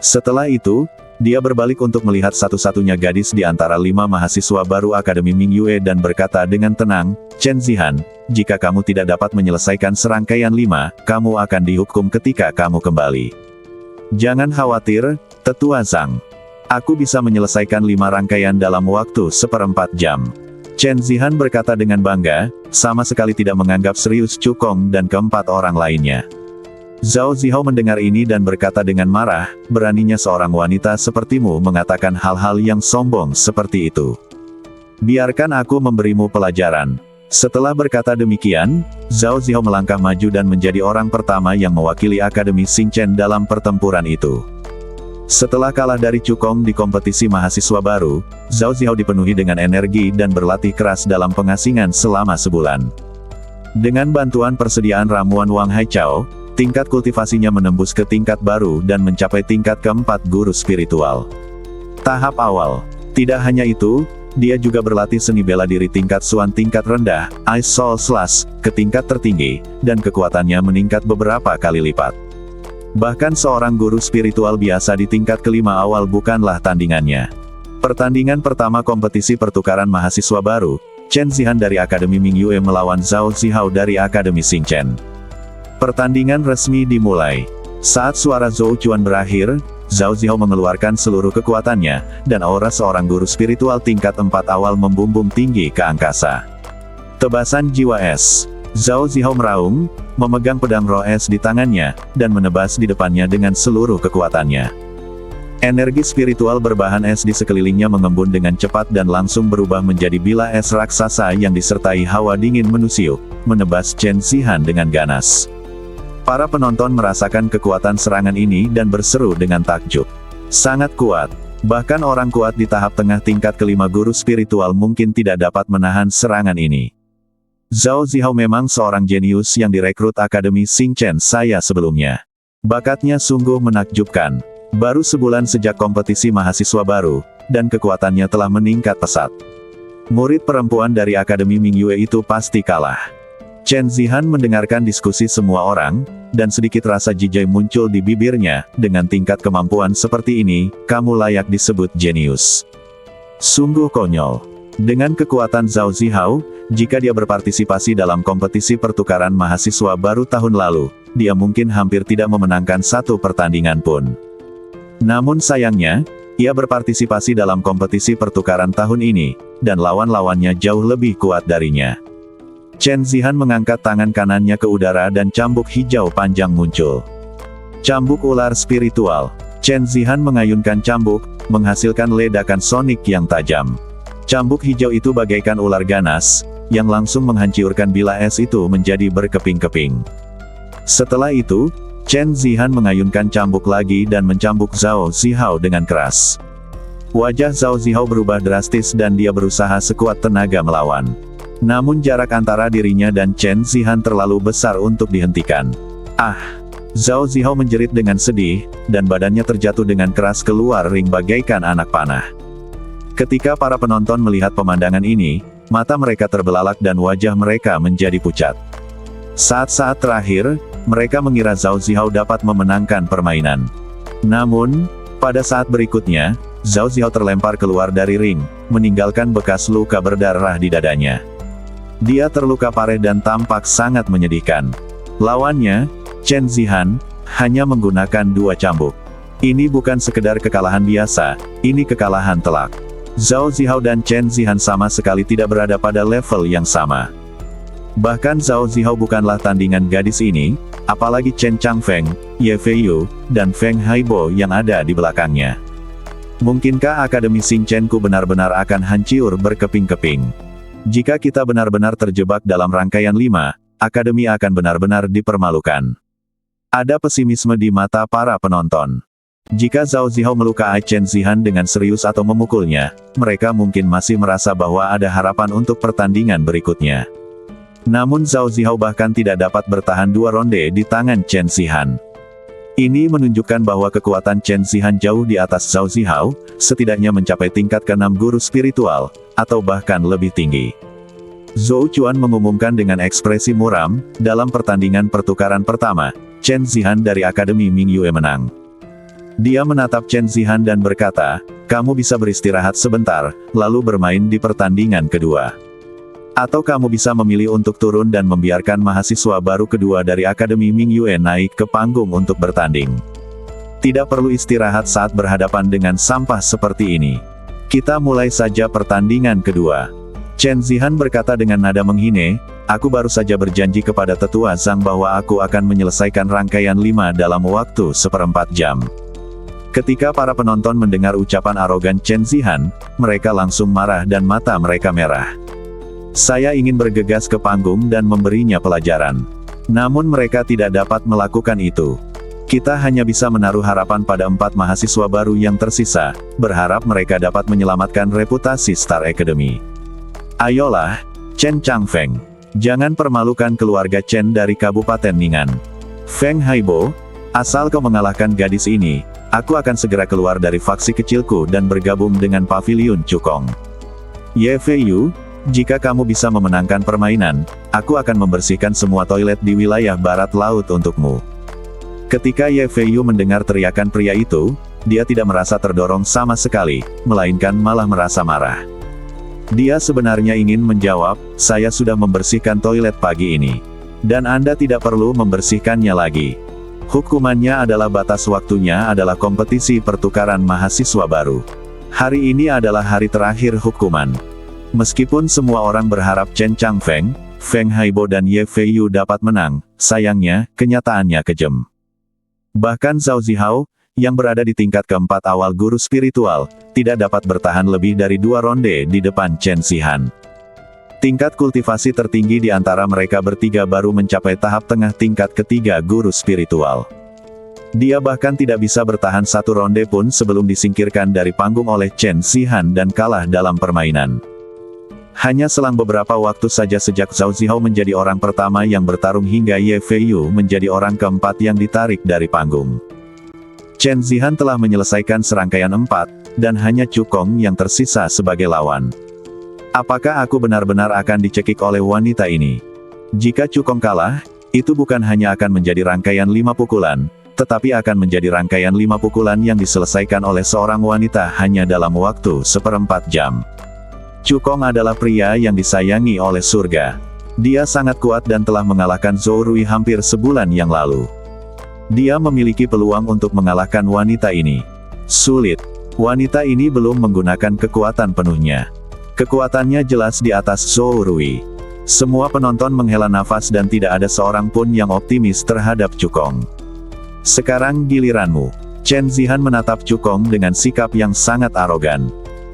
Setelah itu, dia berbalik untuk melihat satu-satunya gadis di antara 5 mahasiswa baru Akademi Mingyue dan berkata dengan tenang, Chen Zihan, jika kamu tidak dapat menyelesaikan serangkaian 5, kamu akan dihukum ketika kamu kembali. Jangan khawatir, Tetua Zhang. Aku bisa menyelesaikan 5 rangkaian dalam waktu 1/4 jam. Chen Zihan berkata dengan bangga, sama sekali tidak menganggap serius Cukong dan keempat orang lainnya. Zhao Zihao mendengar ini dan berkata dengan marah, beraninya seorang wanita sepertimu mengatakan hal-hal yang sombong seperti itu. Biarkan aku memberimu pelajaran. Setelah berkata demikian, Zhao Zihao melangkah maju dan menjadi orang pertama yang mewakili Akademi Xingchen dalam pertempuran itu. Setelah kalah dari Cukong di kompetisi mahasiswa baru, Zhao Zihao dipenuhi dengan energi dan berlatih keras dalam pengasingan selama sebulan. Dengan bantuan persediaan ramuan Wang Haichao, tingkat kultivasinya menembus ke tingkat baru dan mencapai tingkat keempat guru spiritual. Tahap awal. Tidak hanya itu, dia juga berlatih seni bela diri tingkat Suan tingkat rendah, Ice Soul Slash, ke tingkat tertinggi, dan kekuatannya meningkat beberapa kali lipat. Bahkan seorang guru spiritual biasa di tingkat kelima awal bukanlah tandingannya. Pertandingan pertama kompetisi pertukaran mahasiswa baru, Chen Zihan dari Akademi Mingyue melawan Zhao Zihao dari Akademi Xingchen. Pertandingan resmi dimulai. Saat suara Zhou Chuan berakhir, Zhao Zihao mengeluarkan seluruh kekuatannya, dan aura seorang guru spiritual tingkat 4 awal membumbung tinggi ke angkasa. Tebasan jiwa es. Zhao Zihao meraung, memegang pedang roh es di tangannya, dan menebas di depannya dengan seluruh kekuatannya. Energi spiritual berbahan es di sekelilingnya mengembun dengan cepat dan langsung berubah menjadi bila es raksasa yang disertai hawa dingin menusiuk, menebas Chen Zihan dengan ganas. Para penonton merasakan kekuatan serangan ini dan berseru dengan takjub. Sangat kuat. Bahkan orang kuat di tahap tengah tingkat kelima guru spiritual mungkin tidak dapat menahan serangan ini. Zhao Zihao memang seorang jenius yang direkrut Akademi Xingchen saya sebelumnya. Bakatnya sungguh menakjubkan. Baru sebulan sejak kompetisi mahasiswa baru, dan kekuatannya telah meningkat pesat. Murid perempuan dari Akademi Mingyue itu pasti kalah. Chen Zihan mendengarkan diskusi semua orang, dan sedikit rasa jijai muncul di bibirnya. Dengan tingkat kemampuan seperti ini, kamu layak disebut jenius. Sungguh konyol. Dengan kekuatan Zhao Zihao, jika dia berpartisipasi dalam kompetisi pertukaran mahasiswa baru tahun lalu, dia mungkin hampir tidak memenangkan satu pertandingan pun. Namun sayangnya, ia berpartisipasi dalam kompetisi pertukaran tahun ini, dan lawan-lawannya jauh lebih kuat darinya. Chen Zihan mengangkat tangan kanannya ke udara dan cambuk hijau panjang muncul. Cambuk ular spiritual. Chen Zihan mengayunkan cambuk, menghasilkan ledakan sonik yang tajam. Cambuk hijau itu bagaikan ular ganas, yang langsung menghancurkan bila es itu menjadi berkeping-keping. Setelah itu, Chen Zihan mengayunkan cambuk lagi dan mencambuk Zhao Zihao dengan keras. Wajah Zhao Zihao berubah drastis dan dia berusaha sekuat tenaga melawan. Namun jarak antara dirinya dan Chen Zihan terlalu besar untuk dihentikan. Ah! Zhao Zihao menjerit dengan sedih, dan badannya terjatuh dengan keras keluar ring bagaikan anak panah. Ketika para penonton melihat pemandangan ini, mata mereka terbelalak dan wajah mereka menjadi pucat. Saat-saat terakhir, mereka mengira Zhao Zihao dapat memenangkan permainan. Namun, pada saat berikutnya, Zhao Zihao terlempar keluar dari ring, meninggalkan bekas luka berdarah di dadanya. Dia terluka parah dan tampak sangat menyedihkan. Lawannya, Chen Zihan, hanya menggunakan 2 cambuk. Ini bukan sekedar kekalahan biasa, ini kekalahan telak. Zhao Zihao dan Chen Zihan sama sekali tidak berada pada level yang sama. Bahkan Zhao Zihao bukanlah tandingan gadis ini, apalagi Chen Changfeng, Ye Feiyu, dan Feng Haibo yang ada di belakangnya. Mungkinkah Akademi Xingchen-ku benar-benar akan hancur berkeping-keping? Jika kita benar-benar terjebak dalam rangkaian 5, Akademi akan benar-benar dipermalukan. Ada pesimisme di mata para penonton. Jika Zhao Zihao melukai Chen Zihan dengan serius atau memukulnya, mereka mungkin masih merasa bahwa ada harapan untuk pertandingan berikutnya. Namun Zhao Zihao bahkan tidak dapat bertahan 2 ronde di tangan Chen Zihan. Ini menunjukkan bahwa kekuatan Chen Zihan jauh di atas Zhao Zihao, setidaknya mencapai tingkat ke-6 guru spiritual, atau bahkan lebih tinggi. Zhou Chuan mengumumkan dengan ekspresi muram, dalam pertandingan pertukaran pertama, Chen Zihan dari Akademi Mingyue menang. Dia menatap Chen Zihan dan berkata, kamu bisa beristirahat sebentar, lalu bermain di pertandingan kedua. Atau kamu bisa memilih untuk turun dan membiarkan mahasiswa baru kedua dari Akademi Mingyue naik ke panggung untuk bertanding. Tidak perlu istirahat saat berhadapan dengan sampah seperti ini. Kita mulai saja pertandingan kedua. Chen Zihan berkata dengan nada menghine, aku baru saja berjanji kepada tetua Zhang bahwa aku akan menyelesaikan rangkaian 5 dalam waktu 1/4 jam. Ketika para penonton mendengar ucapan arogan Chen Zihan, mereka langsung marah dan mata mereka merah. Saya ingin bergegas ke panggung dan memberinya pelajaran. Namun mereka tidak dapat melakukan itu. Kita hanya bisa menaruh harapan pada 4 mahasiswa baru yang tersisa, berharap mereka dapat menyelamatkan reputasi Star Academy. Ayolah, Chen Changfeng. Jangan permalukan keluarga Chen dari Kabupaten Ningan. Feng Haibo, asal kau mengalahkan gadis ini, aku akan segera keluar dari faksi kecilku dan bergabung dengan Paviliun Cukong. Ye Feiyu, jika kamu bisa memenangkan permainan, aku akan membersihkan semua toilet di wilayah barat laut untukmu. Ketika Ye Feiyu mendengar teriakan pria itu, dia tidak merasa terdorong sama sekali, melainkan malah merasa marah. Dia sebenarnya ingin menjawab, saya sudah membersihkan toilet pagi ini. Dan Anda tidak perlu membersihkannya lagi. Hukumannya adalah batas waktunya adalah kompetisi pertukaran mahasiswa baru. Hari ini adalah hari terakhir hukuman. Meskipun semua orang berharap Chen Changfeng, Feng Haibo dan Ye Feiyu dapat menang, sayangnya, kenyataannya kejam. Bahkan Zhao Zihao, yang berada di tingkat keempat awal guru spiritual, tidak dapat bertahan lebih dari 2 ronde di depan Chen Zihan. Tingkat kultivasi tertinggi di antara mereka bertiga baru mencapai tahap tengah tingkat ketiga guru spiritual. Dia bahkan tidak bisa bertahan 1 ronde pun sebelum disingkirkan dari panggung oleh Chen Zihan dan kalah dalam permainan. Hanya selang beberapa waktu saja sejak Zhao Zihao menjadi orang pertama yang bertarung hingga Ye Feiyu menjadi orang keempat yang ditarik dari panggung. Chen Zihan telah menyelesaikan serangkaian 4, dan hanya Cukong yang tersisa sebagai lawan. Apakah aku benar-benar akan dicekik oleh wanita ini? Jika Cukong kalah, itu bukan hanya akan menjadi rangkaian 5 pukulan, tetapi akan menjadi rangkaian 5 pukulan yang diselesaikan oleh seorang wanita hanya dalam waktu 1/4 jam. Cukong adalah pria yang disayangi oleh surga. Dia sangat kuat dan telah mengalahkan Zhou Rui hampir sebulan yang lalu. Dia memiliki peluang untuk mengalahkan wanita ini. Sulit. Wanita ini belum menggunakan kekuatan penuhnya. Kekuatannya jelas di atas Zhou Rui. Semua penonton menghela nafas dan tidak ada seorang pun yang optimis terhadap Cukong. Sekarang giliranmu. Chen Zihan menatap Cukong dengan sikap yang sangat arogan.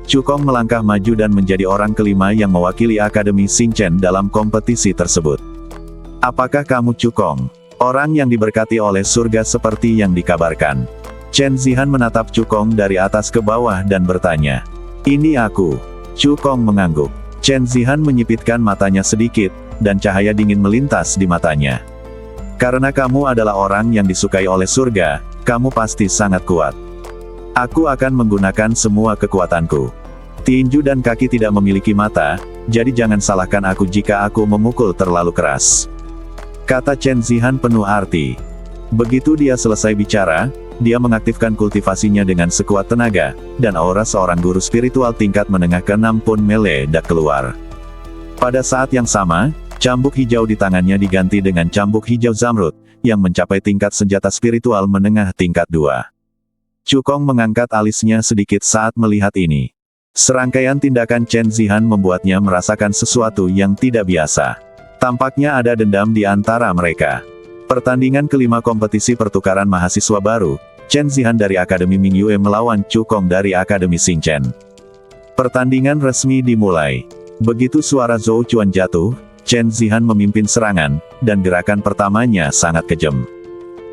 Cukong melangkah maju dan menjadi orang kelima yang mewakili Akademi Xingchen dalam kompetisi tersebut. Apakah kamu Cukong? Orang yang diberkati oleh surga seperti yang dikabarkan. Chen Zihan menatap Cukong dari atas ke bawah dan bertanya. Ini aku. Cukong mengangguk. Chen Zihan menyipitkan matanya sedikit, dan cahaya dingin melintas di matanya. Karena kamu adalah orang yang disukai oleh surga, kamu pasti sangat kuat. Aku akan menggunakan semua kekuatanku. Tinju dan kaki tidak memiliki mata, jadi jangan salahkan aku jika aku memukul terlalu keras. Kata Chen Zihan penuh arti. Begitu dia selesai bicara, dia mengaktifkan kultivasinya dengan sekuat tenaga, dan aura seorang guru spiritual tingkat menengah ke-6 pun meledak keluar. Pada saat yang sama, cambuk hijau di tangannya diganti dengan cambuk hijau zamrud, yang mencapai tingkat senjata spiritual menengah tingkat 2. Cukong mengangkat alisnya sedikit saat melihat ini. Serangkaian tindakan Chen Zihan membuatnya merasakan sesuatu yang tidak biasa. Tampaknya ada dendam di antara mereka. Pertandingan kelima kompetisi pertukaran mahasiswa baru, Chen Zihan dari Akademi Mingyue melawan Cukong dari Akademi Xingchen. Pertandingan resmi dimulai. Begitu suara Zhou Chuan jatuh, Chen Zihan memimpin serangan, dan gerakan pertamanya sangat kejam.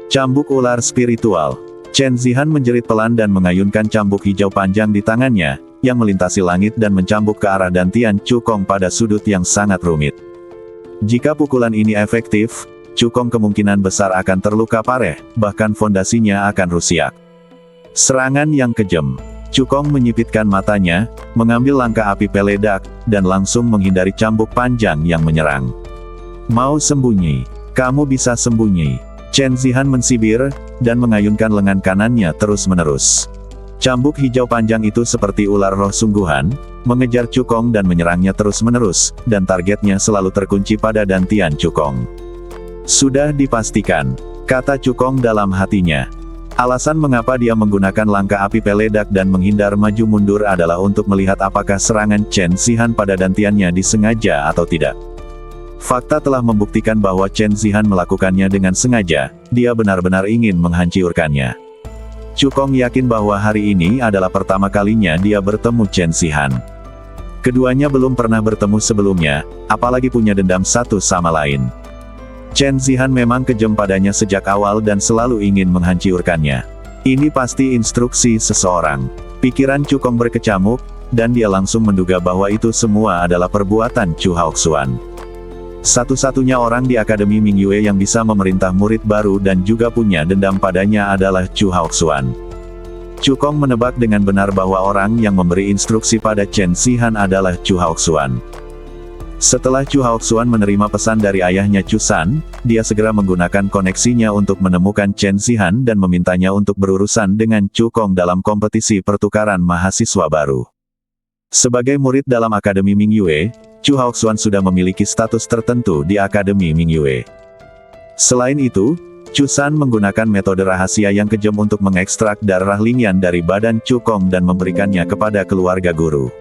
Cambuk ular spiritual. Chen Zihan menjerit pelan dan mengayunkan cambuk hijau panjang di tangannya, yang melintasi langit dan mencambuk ke arah dantian Cukong pada sudut yang sangat rumit. Jika pukulan ini efektif, Cukong kemungkinan besar akan terluka parah, bahkan fondasinya akan rusak. Serangan yang kejam. Cukong menyipitkan matanya, mengambil langkah api peledak, dan langsung menghindari cambuk panjang yang menyerang. Mau sembunyi? Kamu bisa sembunyi. Chen Zihan mensibir, dan mengayunkan lengan kanannya terus-menerus. Cambuk hijau panjang itu seperti ular roh sungguhan, mengejar Cukong dan menyerangnya terus-menerus, dan targetnya selalu terkunci pada dantian Cukong. Sudah dipastikan, kata Cukong dalam hatinya. Alasan mengapa dia menggunakan langkah api peledak dan menghindar maju mundur adalah untuk melihat apakah serangan Chen Zihan pada dantiannya disengaja atau tidak. Fakta telah membuktikan bahwa Chen Zihan melakukannya dengan sengaja, dia benar-benar ingin menghancurkannya. Cukong yakin bahwa hari ini adalah pertama kalinya dia bertemu Chen Zihan. Keduanya belum pernah bertemu sebelumnya, apalagi punya dendam satu sama lain. Chen Zihan memang kejam padanya sejak awal dan selalu ingin menghancurkannya. Ini pasti instruksi seseorang. Pikiran Chu Kong berkecamuk, dan dia langsung menduga bahwa itu semua adalah perbuatan Chu Haoxuan. Satu-satunya orang di Akademi Mingyue yang bisa memerintah murid baru dan juga punya dendam padanya adalah Chu Haoxuan. Chu Kong menebak dengan benar bahwa orang yang memberi instruksi pada Chen Zihan adalah Chu Haoxuan. Setelah Chu Haoxuan menerima pesan dari ayahnya Chu San, dia segera menggunakan koneksinya untuk menemukan Chen Zihan dan memintanya untuk berurusan dengan Chu Kong dalam kompetisi pertukaran mahasiswa baru. Sebagai murid dalam Akademi Mingyue, Chu Haoxuan sudah memiliki status tertentu di Akademi Mingyue. Selain itu, Chu San menggunakan metode rahasia yang kejam untuk mengekstrak darah Lingyan dari badan Chu Kong dan memberikannya kepada keluarga guru.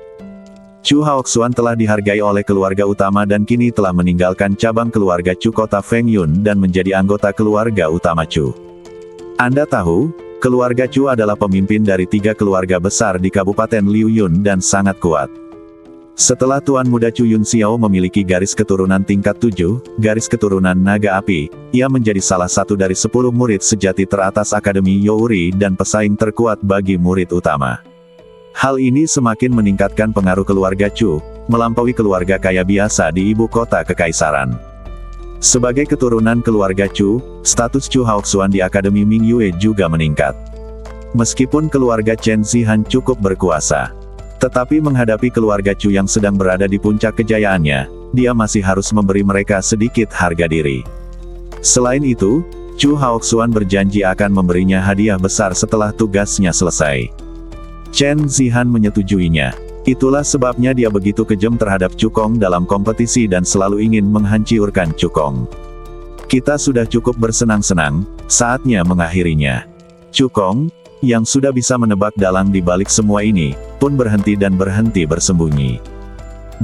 Chu Haoxuan telah dihargai oleh keluarga utama dan kini telah meninggalkan cabang keluarga Chu kota Fengyun dan menjadi anggota keluarga utama Chu. Anda tahu, keluarga Chu adalah pemimpin dari 3 keluarga besar di Kabupaten Liuyun dan sangat kuat. Setelah Tuan Muda Chu Yun Xiao memiliki garis keturunan tingkat 7, garis keturunan naga api, ia menjadi salah satu dari 10 murid sejati teratas Akademi Youri dan pesaing terkuat bagi murid utama. Hal ini semakin meningkatkan pengaruh keluarga Chu, melampaui keluarga kaya biasa di ibu kota kekaisaran. Sebagai keturunan keluarga Chu, status Chu Haoxuan di Akademi Mingyue juga meningkat. Meskipun keluarga Chen Zihan cukup berkuasa, tetapi menghadapi keluarga Chu yang sedang berada di puncak kejayaannya, dia masih harus memberi mereka sedikit harga diri. Selain itu, Chu Haoxuan berjanji akan memberinya hadiah besar setelah tugasnya selesai. Chen Zihan menyetujuinya. Itulah sebabnya dia begitu kejam terhadap Chu Kong dalam kompetisi dan selalu ingin menghancurkan Chu Kong. Kita sudah cukup bersenang-senang, saatnya mengakhirinya. Chu Kong, yang sudah bisa menebak dalang di balik semua ini, pun berhenti dan berhenti bersembunyi.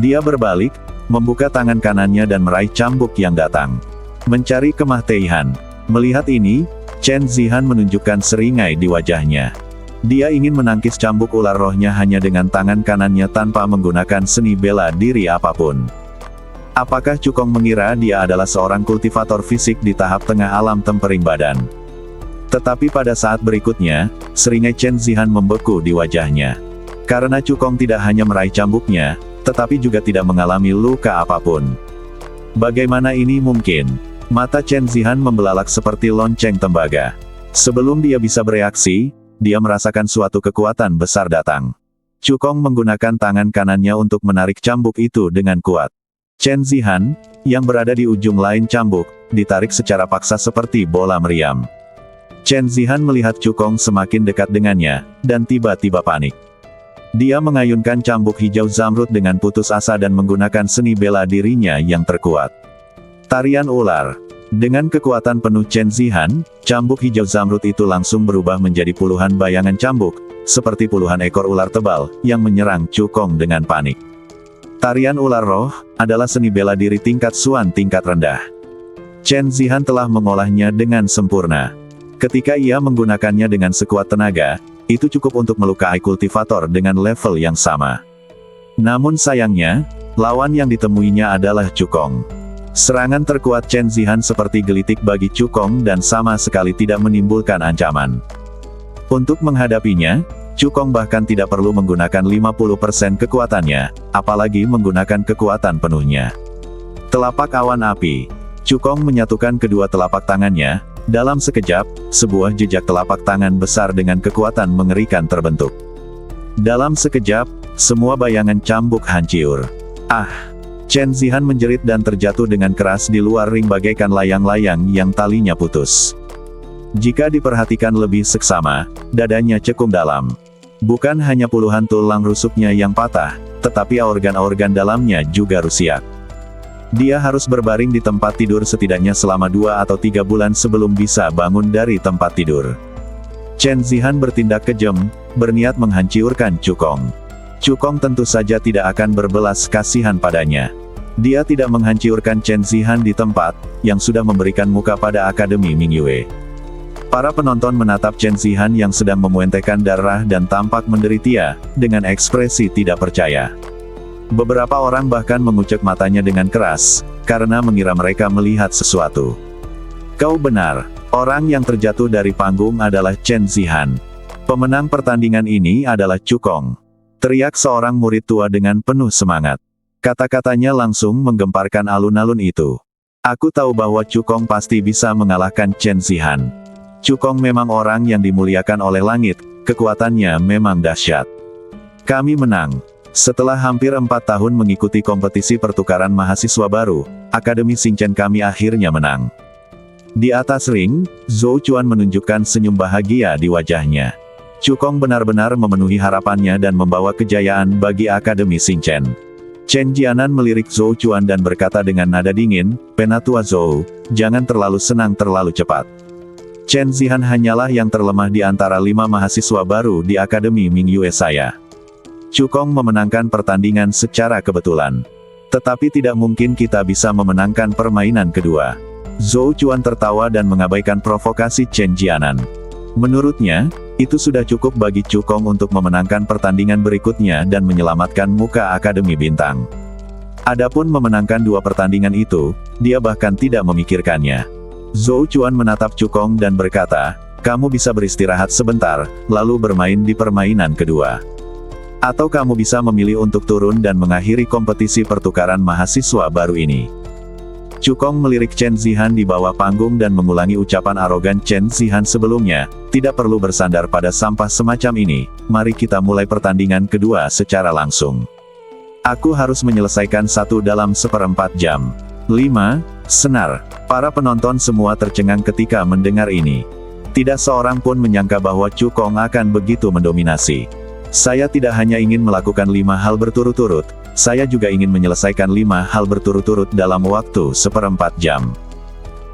Dia berbalik, membuka tangan kanannya dan meraih cambuk yang datang. Mencari kemah Teihan. Melihat ini, Chen Zihan menunjukkan seringai di wajahnya. Dia ingin menangkis cambuk ular rohnya hanya dengan tangan kanannya tanpa menggunakan seni bela diri apapun. Apakah Chu Kong mengira dia adalah seorang kultivator fisik di tahap tengah alam tempering badan? Tetapi pada saat berikutnya, seringai Chen Zihan membeku di wajahnya. Karena Chu Kong tidak hanya meraih cambuknya, tetapi juga tidak mengalami luka apapun. Bagaimana ini mungkin? Mata Chen Zihan membelalak seperti lonceng tembaga. Sebelum dia bisa bereaksi, dia merasakan suatu kekuatan besar datang. Chu Kong menggunakan tangan kanannya untuk menarik cambuk itu dengan kuat. Chen Zihan, yang berada di ujung lain cambuk, ditarik secara paksa seperti bola meriam. Chen Zihan melihat Chu Kong semakin dekat dengannya, dan tiba-tiba panik. Dia mengayunkan cambuk hijau zamrud dengan putus asa dan menggunakan seni bela dirinya yang terkuat. Tarian ular. Dengan kekuatan penuh Chen Zihan, cambuk hijau zamrud itu langsung berubah menjadi puluhan bayangan cambuk, seperti puluhan ekor ular tebal, yang menyerang Chu Kong dengan panik. Tarian ular roh, adalah seni bela diri tingkat Xuan tingkat rendah. Chen Zihan telah mengolahnya dengan sempurna. Ketika ia menggunakannya dengan sekuat tenaga, itu cukup untuk melukai kultivator dengan level yang sama. Namun sayangnya, lawan yang ditemuinya adalah Chu Kong. Serangan terkuat Chen Zihan seperti gelitik bagi Chu Kong dan sama sekali tidak menimbulkan ancaman. Untuk menghadapinya, Chu Kong bahkan tidak perlu menggunakan 50% kekuatannya, apalagi menggunakan kekuatan penuhnya. Telapak awan api. Chu Kong menyatukan kedua telapak tangannya, dalam sekejap, sebuah jejak telapak tangan besar dengan kekuatan mengerikan terbentuk. Dalam sekejap, semua bayangan cambuk hancur. Ah! Chen Zihan menjerit dan terjatuh dengan keras di luar ring bagaikan layang-layang yang talinya putus. Jika diperhatikan lebih seksama, dadanya cekung dalam. Bukan hanya puluhan tulang rusuknya yang patah, tetapi organ-organ dalamnya juga rusak. Dia harus berbaring di tempat tidur setidaknya selama 2 atau 3 bulan sebelum bisa bangun dari tempat tidur. Chen Zihan bertindak kejam, berniat menghancurkan Chu Kong. Chu Kong tentu saja tidak akan berbelas kasihan padanya. Dia tidak menghancurkan Chen Zihan di tempat, yang sudah memberikan muka pada Akademi Mingyue. Para penonton menatap Chen Zihan yang sedang memuentekan darah dan tampak menderita, dengan ekspresi tidak percaya. Beberapa orang bahkan mengucek matanya dengan keras, karena mengira mereka melihat sesuatu. Kau benar, orang yang terjatuh dari panggung adalah Chen Zihan. Pemenang pertandingan ini adalah Cukong. Teriak seorang murid tua dengan penuh semangat. Kata-katanya langsung menggemparkan alun-alun itu. Aku tahu bahwa Cukong pasti bisa mengalahkan Chen Zihan. Cukong memang orang yang dimuliakan oleh langit, kekuatannya memang dahsyat. Kami menang. Setelah hampir 4 tahun mengikuti kompetisi pertukaran mahasiswa baru, Akademi Xingchen kami akhirnya menang. Di atas ring, Zhou Chuan menunjukkan senyum bahagia di wajahnya. Cukong benar-benar memenuhi harapannya dan membawa kejayaan bagi Akademi Xingchen. Chen Jianan melirik Zhou Chuan dan berkata dengan nada dingin, "Penatua Zhou, jangan terlalu senang terlalu cepat. Chen Zihan hanyalah yang terlemah di antara 5 mahasiswa baru di Akademi Mingyue saya." Cukong memenangkan pertandingan secara kebetulan. Tetapi tidak mungkin kita bisa memenangkan permainan kedua. Zhou Chuan tertawa dan mengabaikan provokasi Chen Jianan. Menurutnya, itu sudah cukup bagi Cukong untuk memenangkan pertandingan berikutnya dan menyelamatkan muka Akademi Bintang. Adapun memenangkan 2 pertandingan itu, dia bahkan tidak memikirkannya. Zhou Chuan menatap Cukong dan berkata, "Kamu bisa beristirahat sebentar, lalu bermain di permainan kedua. Atau kamu bisa memilih untuk turun dan mengakhiri kompetisi pertukaran mahasiswa baru ini." Cukong melirik Chen Zihan di bawah panggung dan mengulangi ucapan arogan Chen Zihan sebelumnya, "Tidak perlu bersandar pada sampah semacam ini, mari kita mulai pertandingan kedua secara langsung. Aku harus menyelesaikan 1 dalam 1/4 jam. 5. Senar." Para penonton semua tercengang ketika mendengar ini. Tidak seorang pun menyangka bahwa Cukong akan begitu mendominasi. "Saya tidak hanya ingin melakukan 5 hal berturut-turut, saya juga ingin menyelesaikan 5 hal berturut-turut dalam waktu 1/4 jam."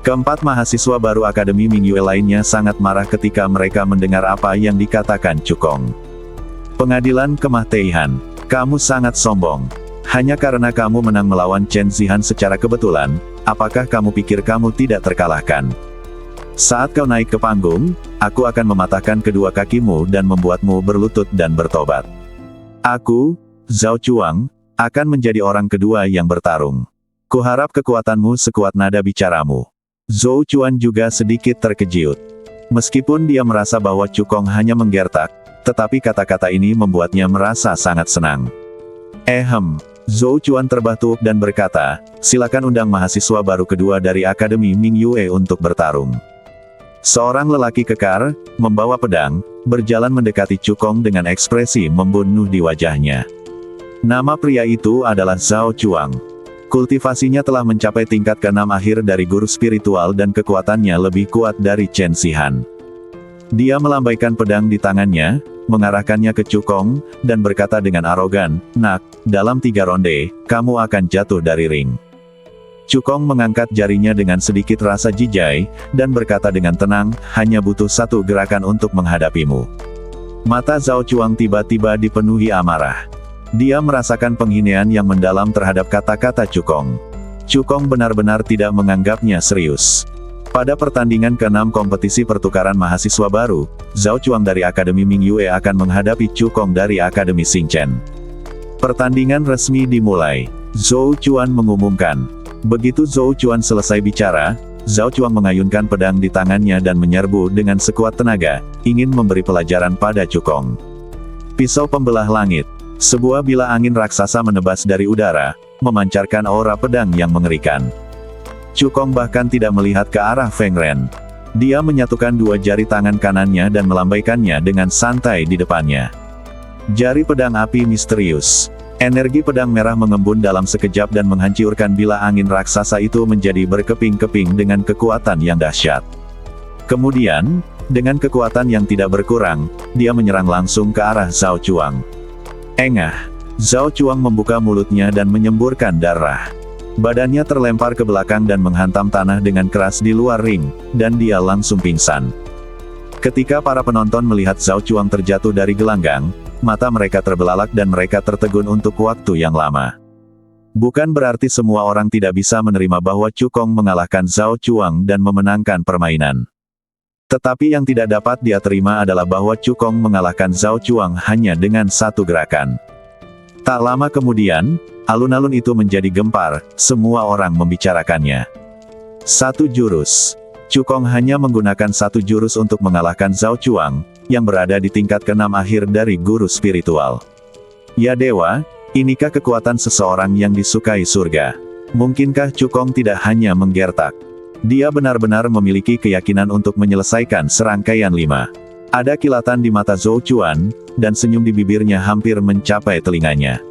Keempat mahasiswa baru Akademi Mingyue lainnya sangat marah ketika mereka mendengar apa yang dikatakan Cukong. "Pengadilan Kemah Teihan, kamu sangat sombong. Hanya karena kamu menang melawan Chen Zihan secara kebetulan, apakah kamu pikir kamu tidak terkalahkan? Saat kau naik ke panggung, aku akan mematahkan kedua kakimu dan membuatmu berlutut dan bertobat. Aku, Zhao Chuang, akan menjadi orang kedua yang bertarung. Kuharap kekuatanmu sekuat nada bicaramu." Zhou Chuan juga sedikit terkejut. Meskipun dia merasa bahwa Cukong hanya menggertak, tetapi kata-kata ini membuatnya merasa sangat senang. Zhou Chuan terbatuk dan berkata, "Silakan undang mahasiswa baru kedua dari Akademi Mingyue untuk bertarung." Seorang lelaki kekar, membawa pedang, berjalan mendekati Cukong dengan ekspresi membunuh di wajahnya. Nama pria itu adalah Zhao Chuang. Kultivasinya telah mencapai tingkat ke-6 akhir dari guru spiritual dan kekuatannya lebih kuat dari Chen Zihan. Dia melambaikan pedang di tangannya, mengarahkannya ke Cukong, dan berkata dengan arogan, "Nak, dalam 3 ronde, kamu akan jatuh dari ring." Cukong mengangkat jarinya dengan sedikit rasa jijai, dan berkata dengan tenang, "Hanya butuh 1 gerakan untuk menghadapimu." Mata Zhao Chuang tiba-tiba dipenuhi amarah. Dia merasakan penghinaan yang mendalam terhadap kata-kata Cukong. Cukong benar-benar tidak menganggapnya serius. Pada pertandingan ke-6 kompetisi pertukaran mahasiswa baru, Zhao Chuang dari Akademi Mingyue akan menghadapi Cukong dari Akademi Xingchen. Pertandingan resmi dimulai. Zhou Chuan mengumumkan. Begitu Zhou Chuan selesai bicara, Zhao Chuang mengayunkan pedang di tangannya dan menyerbu dengan sekuat tenaga, ingin memberi pelajaran pada Cukong. Pisau pembelah langit. Sebuah bilah angin raksasa menebas dari udara, memancarkan aura pedang yang mengerikan. Cukong bahkan tidak melihat ke arah Feng Ren. Dia menyatukan 2 jari tangan kanannya dan melambaikannya dengan santai di depannya. Jari pedang api misterius. Energi pedang merah mengembun dalam sekejap dan menghancurkan bilah angin raksasa itu menjadi berkeping-keping dengan kekuatan yang dahsyat. Kemudian, dengan kekuatan yang tidak berkurang, dia menyerang langsung ke arah Zhao Chuang. Engah! Zhao Chuang membuka mulutnya dan menyemburkan darah. Badannya terlempar ke belakang dan menghantam tanah dengan keras di luar ring, dan dia langsung pingsan. Ketika para penonton melihat Zhao Chuang terjatuh dari gelanggang, mata mereka terbelalak dan mereka tertegun untuk waktu yang lama. Bukan berarti semua orang tidak bisa menerima bahwa Cukong mengalahkan Zhao Chuang dan memenangkan permainan. Tetapi yang tidak dapat dia terima adalah bahwa Cukong mengalahkan Zhao Chuang hanya dengan 1 gerakan. Tak lama kemudian, Alun-alun itu menjadi gempar, semua orang membicarakannya. Satu jurus. Cukong hanya menggunakan satu jurus untuk mengalahkan Zhao Chuang, yang berada di tingkat ke-6 akhir dari guru spiritual. Ya dewa, inikah kekuatan seseorang yang disukai surga? Mungkinkah Cukong tidak hanya menggertak? Dia benar-benar memiliki keyakinan untuk menyelesaikan serangkaian 5. Ada kilatan di mata Zhou Chuan, dan senyum di bibirnya hampir mencapai telinganya.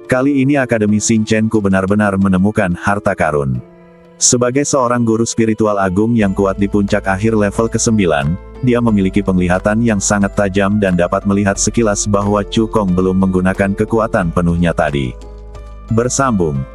Kali ini Akademi Xing Chen Ku benar-benar menemukan harta karun. Sebagai seorang guru spiritual agung yang kuat di puncak akhir level ke-9, dia memiliki penglihatan yang sangat tajam dan dapat melihat sekilas bahwa Cukong belum menggunakan kekuatan penuhnya tadi. Bersambung.